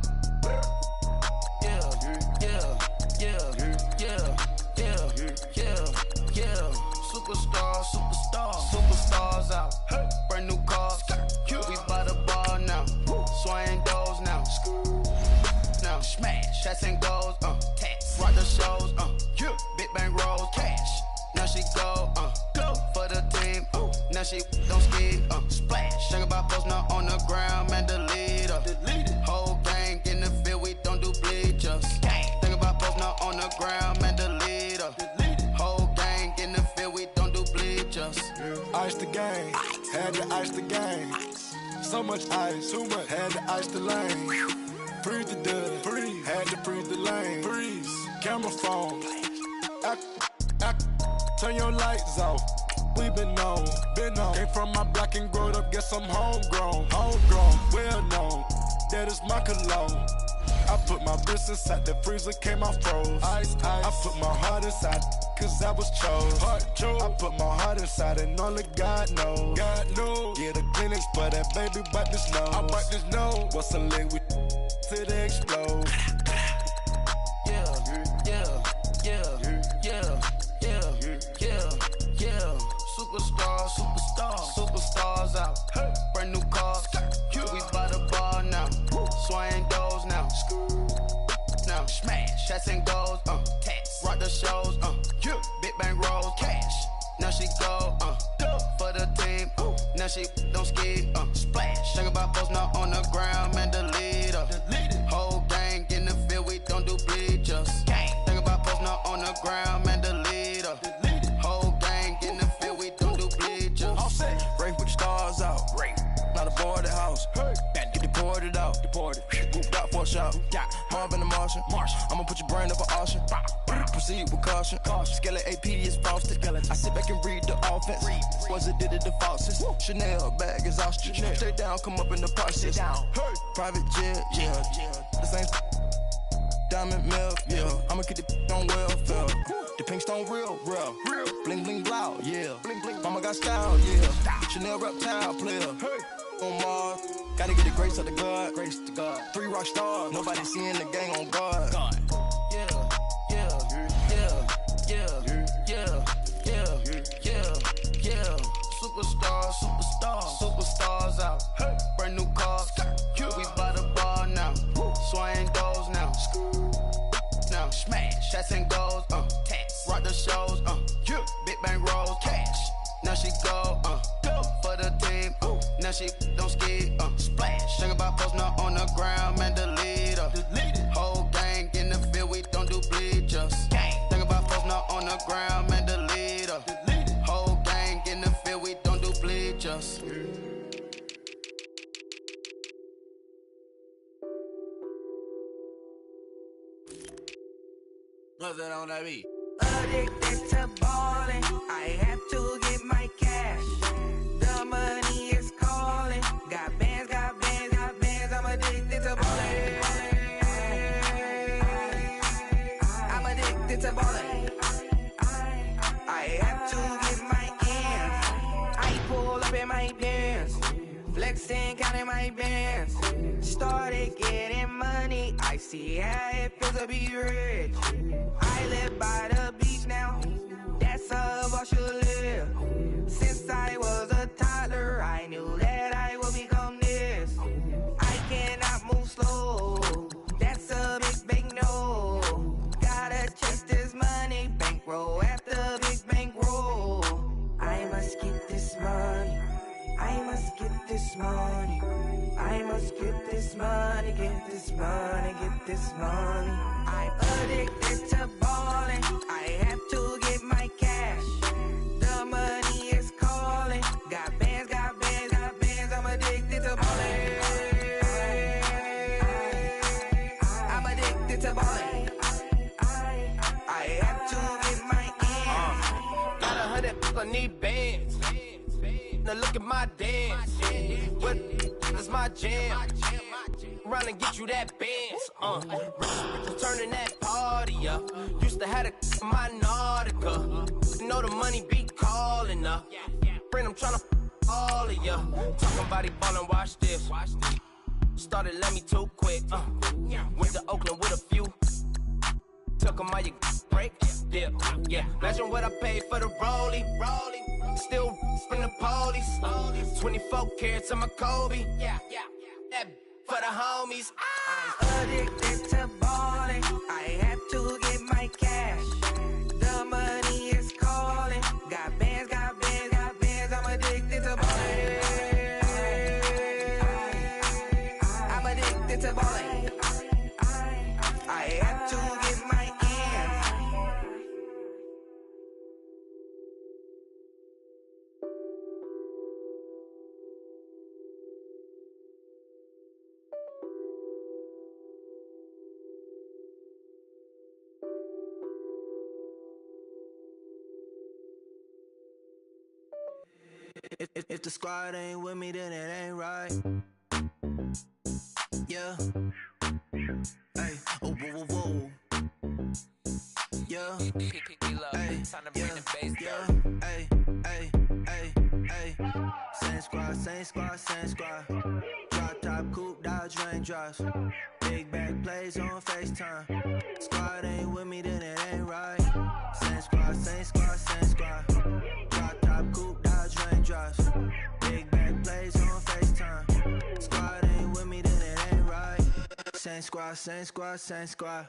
Superstars out. Brand new cars. We by the bar now. Swaying doors now. Now smash. Shots and goals. Rock the shows. Big bang rolls. Cash. Now she go. For the team. Now she don't ski. Splash. Think about post now on the ground. Man, the leader. Whole gang in the field. We don't do bleachers. Think about post now on the ground. Man, the leader. Whole gang in the field. We don't do bleachers. Ice the game, had to ice the game. So much ice, too much, had to ice the lane. Freeze the dud, had to freeze the lane. Freeze, camera phone. Turn your lights off. We been on. Came from my block and growed up, guess I'm homegrown, well known. That is my cologne. I put my wrist inside the freezer, came out froze. Ice. I put my heart inside, cause I was chose. I put my heart inside and only God knows. Yeah, the clinics, but that baby bite this nose. I bite this nose. What's a leg with till they explode? Superstars out. Brand new cars. We by the bar now. Swaying doors now. Now smash. Shots and goals. Rock the shows. Big bang rolls. Cash. Now she go. For the team. Now she don't ski. Splash. Think about post now on the ground. Man, the leader. Whole gang in the field. We don't do bleachers. Think about post now on the ground. Man, Porsche out. Marvin the Martian. I'ma put your brain up for auction. Proceed with caution. Skeleton AP is frosted. I sit back and read the offense. Was it did it the falsest? Chanel bag is ostrich. Stay down, come up in the process. Private jet, yeah. The same diamond milk, yeah. I'ma keep the on welfare. The pink stone real. Bling bling blow, yeah. Mama got style, yeah. Chanel reptile player. On Mars, gotta get the grace of the God. 3 rock stars, nobody seeing the gang on guard. Superstars out. Brand new cars. We by the bar now. Swaying doors now. Now smash. Shots and goals. Rock the shows. Big bang rolls. Cash. Now she go. For the team. Now she don't ski. Splash. Think about posting up on the ground, man. The leader. Whole gang in the field. We don't do bleachers. Think about posting up on the ground, man. The leader. Whole gang in the field. We don't do bleachers. What's that on that beat? Addicted to ballin', I have to get my cash. The money is calling. Got bands, I'm addicted to ballin'. I'm addicted to ballin'. I have to get my ends. I pull up in my pants, flexing, counting my bands. Started getting money, I see how it feels to be rich. I live by the beach now, that's how I should live. Since I was a toddler, I knew that I would become this. I cannot move slow, that's a big no. Gotta chase this money, bankroll after big bankroll. I must get this money, I must get this money. I must get this money, get this money, get this money. I'm addicted to ballin', I have to get my cash. The money is calling. Got bands, I'm addicted to ballin'. I'm addicted to ballin'. I have to get my ends. Got 100, I need bands. Now look at my dance. What is my jam? Run and get you that bands. Turning that party up. Used to have a my Nautica. Know the money be calling up. Friend, I'm tryna all of ya. Talking body ballin', watch this. Started let me too quick. Went to Oakland with a few. Took 'em all you break. Yeah. Imagine what I paid for the rollie. Still from the police. 24 carats on my Kobe. That for the homies. I'm addicted to ballin', I have to get my cash. The money is calling. Got bands, I'm addicted to ballin'. I'm addicted to ballin'. I have to get my ends. If the squad ain't with me, then it ain't right. Yeah. Hey, oh, whoa, whoa, whoa. Yeah. Hey, yeah. Hey. Same squad. Drop top, coupe, Dodge raindrops. Big back plays on FaceTime. Squad ain't with me, then it ain't right. Same squad. Drop top, coupe, Dodge raindrops. Big back plays on FaceTime. Squad ain't with me, then it ain't right. Same squad.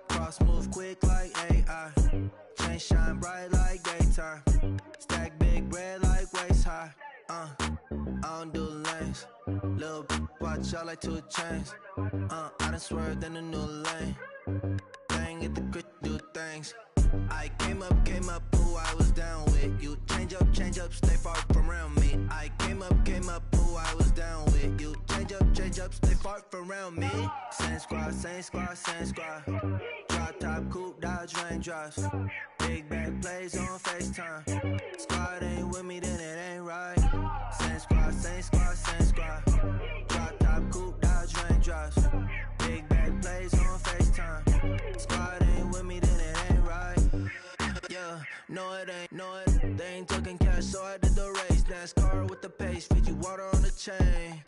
Cross move quick like AI. Chain shine bright like daytime. Stack big bread like waist high. I don't do lanes. Little watch out like 2 chains. I done swerved in a new lane. Bang at the grit, do things. I came up, who I was down with. You change up, stay far from around me. I came up, who I was down with. You change up, stay far from around me. Same squad. same squad, same squad. Drop top, coupe, dodge, raindrops. Big back plays on FaceTime. Squad ain't with me, then it ain't right. Same squad, same squad, same squad. Drop top, coupe, dodge, raindrops. Big back plays on FaceTime. Squad ain't with me, then it ain't right. Yeah, no it ain't, no it. They ain't talking cash, so I did the race. NASCAR with the pace, Fiji water on the chain.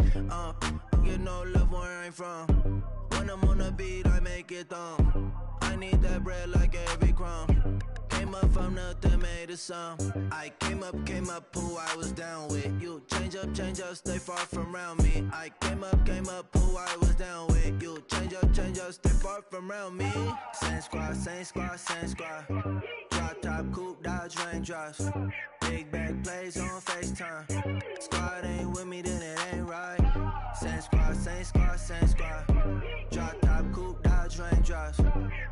Get no love where I'm from. When I'm on the beat, I make it thumb. I need that bread like every crumb. Came up from nothing, made a sum. I came up, who I was down with. You change up, stay far from around me. I came up, who I was down with. You change up, stay far from around me. Same squad, same squad, same squad. Drop top, coupe, dodge, raindrops. Big back plays on FaceTime. Squad ain't with me, then it ain't right. Same squad, same squad, same squad. Drop top, coupe, dodge, raindrops.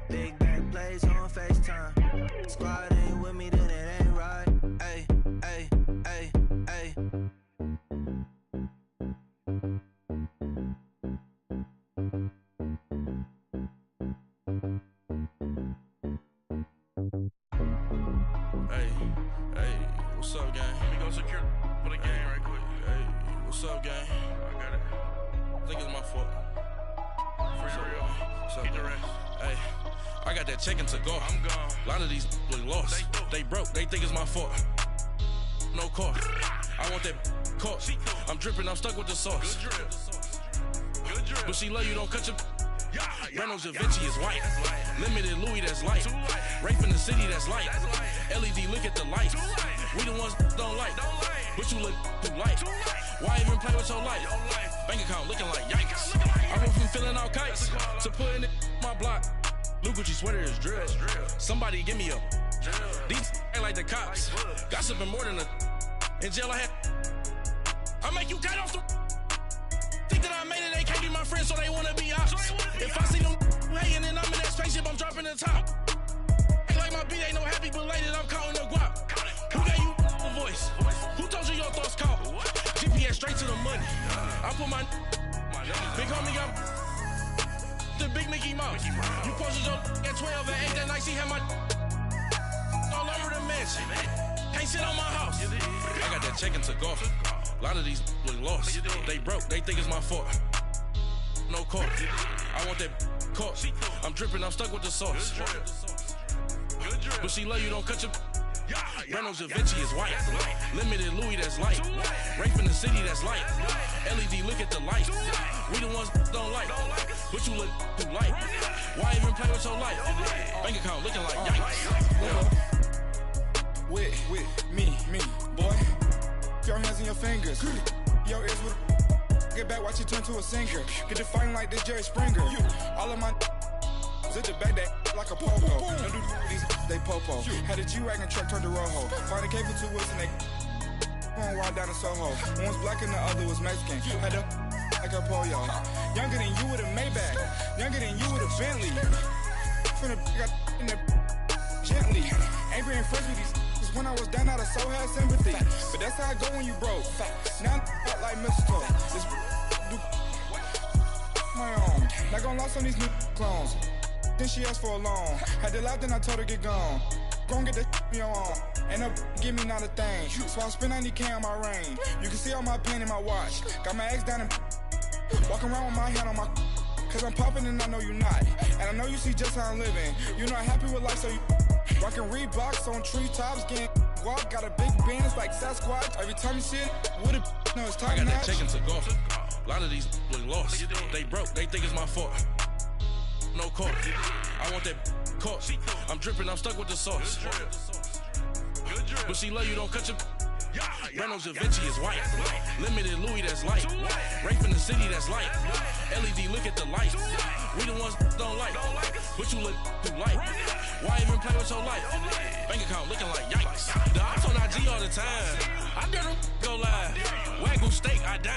Big back plays on FaceTime. Squad ain't with me, then it ain't right. Ay, ay, ay, ay. Hey, hey, what's up, gang? Let me go secure for the game right quick. Hey, what's up, gang? I got it. I think it's my fault. For real. What's up, get the rest. Hey, I got that chicken to go. I'm gone. A lot of these look lost. They broke. They think it's my fault. No car. I want that caught. I'm dripping. I'm stuck with the sauce. Good drip. Good drip. But she love you. Don't cut your. Reynolds Da Vinci is white. Limited Louis, that's light. Rape in the city, that's light. LED, look at the lights. We the ones don't like. But you look too light. Why even play with your life? Bank account looking like yikes. I went from filling out kites to putting it in my block. Blue Gucci sweater is drill. Somebody give me a. These ain't like the cops. Gossiping more than a. In jail I had. I make you cut off the. Think that I made it, they can't be my friends, so they wanna be ops. If I see them hating and I'm in that spaceship, I'm dropping the top. Ain't like my beat ain't no happy belated, I'm counting the guap. Who gave you a voice? Who told you your thoughts count? GPS straight to the money. I put my big homie got the big Mickey Mouse. You posted your at 12 and 8 that night, she had my all over the mansion. Can't sit on my house. I got that chicken to go. A lot of these look lost. They broke, they think it's my fault. No car. I want that caught. I'm dripping, I'm stuck with the sauce. But she love you, don't cut your. Reynolds Da Vinci is white. Limited Louis, that's light. Rape in the city, that's light. LED, look at the lights. We the ones don't like. But you look too light. Why even play with your life? Bank account looking like yikes. With me, boy. Your hands and your fingers. Your ears with a. Get back, watch you turn to a singer. Get to fighting like this Jerry Springer. All of my. Zit the back that like a popo. Don't do these, they popo. Had a G-Wagon truck turned to Rojo. Find a cave for 2 wheels and they. Going wild down in Soho. One was black and the other was Mexican. Had a. Like a pollo. Younger than you with a Maybach. Younger than you with a Bentley. From the. Got in the. Gently. Ain't being friends with these. When I was down, I so had sympathy. But that's how I go when you broke. Now I'm like mistletoe. This do my own. Not gonna lost on these new clones. Then she asked for a loan. Had to laugh, then I told her get gone. Gon' get that me on. Ain't no give me not a thing. So I spend 90K on my ring. You can see all my pain in my watch. Got my ex down and walking around with my hand on my. Cause I'm popping and I know you not. And I know you see just how I'm living. You're not happy with life, so you. Rockin' Reeboks on treetops, getting guap, got a big band, it's like Sasquatch. Every time you see it, with it, no, it's top notch. I got that chicken to go. A lot of these look lost. They broke, they think it's my fault. No car. I want that caught. I'm dripping, I'm stuck with the sauce. But she love you, don't cut your. Reynolds Da Vinci is white. Limited Louis, that's light. Rape in the city, that's light. LED, look at the lights. We the ones don't like. But you look too light. Why even play with your life? Bank account looking like yikes. The ops on IG all the time. I dare them go live. Wagyu steak, I dine.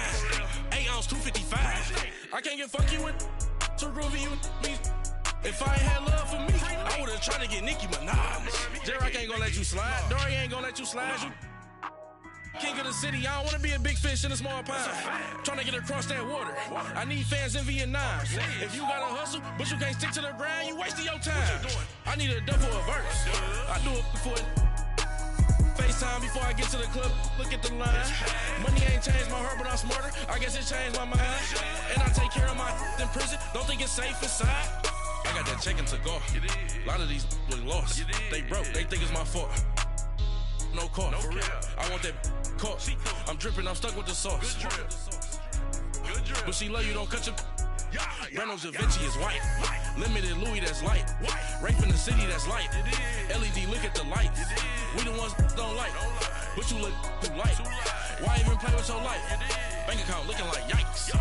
8 ounce, 255. I can't get fuck you with too groovy you me. If I ain't had love for me, I would've tried to get Nicki Minaj. J-Rock ain't gonna let you slide. Dory ain't gonna let you slide. King of the city, I don't wanna be a big fish in a small pond. Trying to get across that water. I need fans in Vietnam. If you gotta hustle, but you can't stick to the grind, you wasting your time. I need a double a verse. I do it for FaceTime before I get to the club. Look at the line. Money ain't changed my heart, but I'm smarter. I guess it changed my mind. And I take care of my in prison. Don't think it's safe inside. I got that check to go. A lot of these look lost. They broke. They think it's my fault. No call. For real. I want that caught. I'm dripping. I'm stuck with the sauce. Good drip. But she love you. Don't cut your. Reynolds Da Vinci is white. Limited Louis, that's light. Rape in the city, that's light. LED, look at the lights. We the ones don't like. But you look too light. Why even play with your life? Bank account looking like yikes.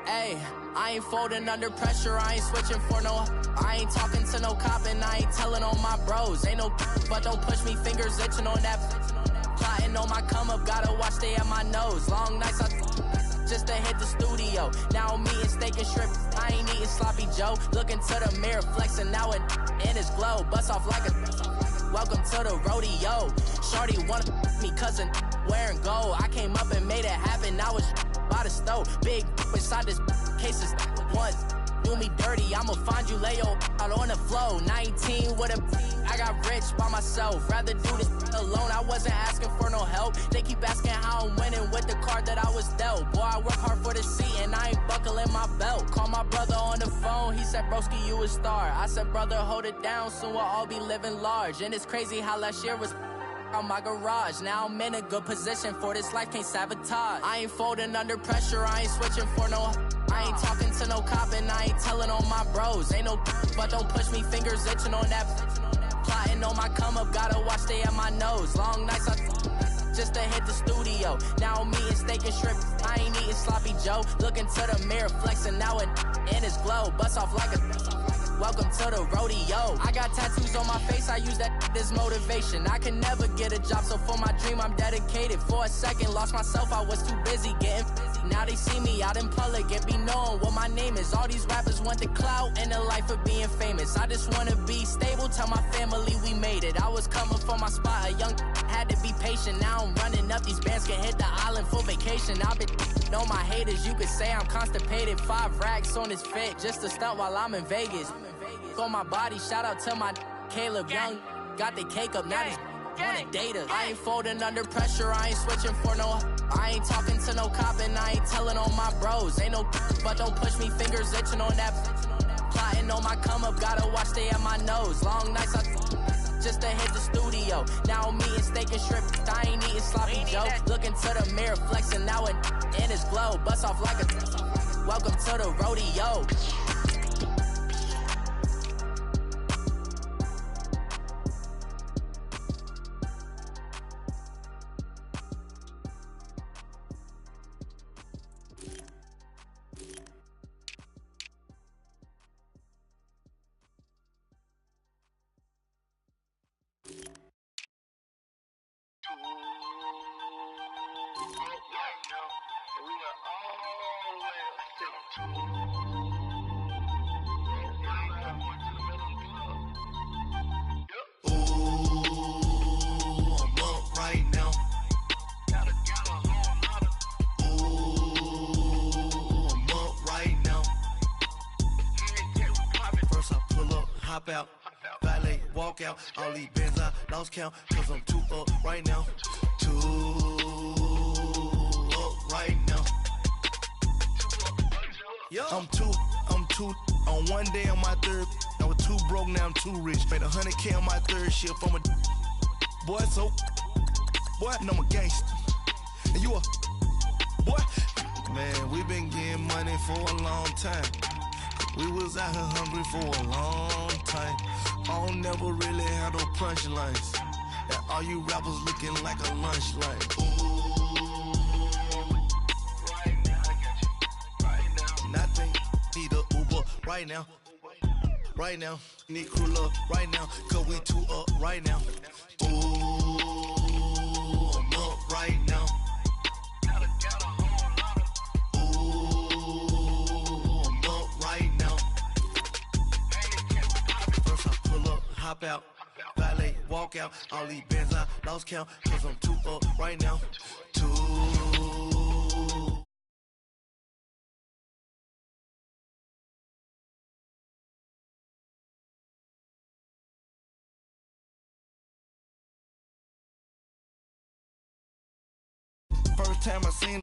Hey, I ain't folding under pressure, I ain't switching for no. I ain't talking to no cop and I ain't telling on my bros. Ain't no but don't push me, fingers itching on that. Plotting on my come up, gotta watch stay at my nose. Long nights I just to hit the studio. Now I'm eating steak and shrimp, I ain't eating sloppy Joe. Looking to the mirror, flexing now and in his glow. Bust off like a welcome to the rodeo. Shorty wanna me cousin wearing gold. I came up and made it happen, I was by the stove. Big inside this case is once. Do me dirty, I'ma find you, lay your out on the flow. 19 with a I got rich by myself. Rather do this alone, I wasn't asking for no help. They keep asking how I'm winning with the card that I was dealt. Boy, I work hard for the seat and I ain't buckling my belt. Call my brother on the phone, he said, broski, you a star. I said, brother, hold it down, soon we'll all be living large. And it's crazy how last year was on my garage. Now I'm in a good position for this life, can't sabotage. I ain't folding under pressure, I ain't switching for no. I ain't talking to no cop and I ain't telling on my bros. Ain't no but don't push me, fingers itching on that. Plotting on my come up, gotta watch stay at my nose. Long nights I just to hit the studio. Now I'm eating steak and shrimp, I ain't eating sloppy Joe. Looking to the mirror, flexing now and in his glow. Bust off like a welcome to the rodeo. I got tattoos on my face, I use that as motivation. I can never get a job, so for my dream I'm dedicated. For a second, lost myself, I was too busy getting busy. Now they see me out in public and be knowing what my name is. All these rappers want the clout and the life of being famous. I just wanna be stable, tell my family we made it. I was coming for my spot, a young had to be patient. Now I'm running up, these bands can hit the island for vacation. I've been know my haters, you could say I'm constipated. 5 racks on his fit, just to stunt while I'm in Vegas. On my body, shout out to my Caleb Young. Got the cake up, now he's wanna date us. I ain't folding under pressure, I ain't switching for no. I ain't talking to no cop and I ain't telling on my bros. Ain't no but don't push me, fingers itching on that. Plotting on my come up, gotta watch stay at my nose. Long nights I just to hit the studio. Now I'm eating steak and shrimp, I ain't eating sloppy Joe. Looking to the mirror, flexing now and in his glow. Bust off like a welcome to the rodeo. Hop out, valet, walk out. All these bands I lost count, cause I'm too up right now. Too up right now. I'm too on one day on my third. I was too broke, now I'm too rich. Made 100K on my third shift from a boy, so boy, and I'm a gangster. And you a boy. Man, we been getting money for a long time. We was out here hungry for a long time. I don't never really have no punchlines. And all you rappers looking like a lunch line. Nothing, need a Uber right now. Right now, need crew up right now. Cause we two up right now. Ooh, I'm up right now. Ooh, I'm up right now. First I pull up, hop out. Valet, walk out. All these bands I lost count. Cause I'm two up right now. Two. First time I seen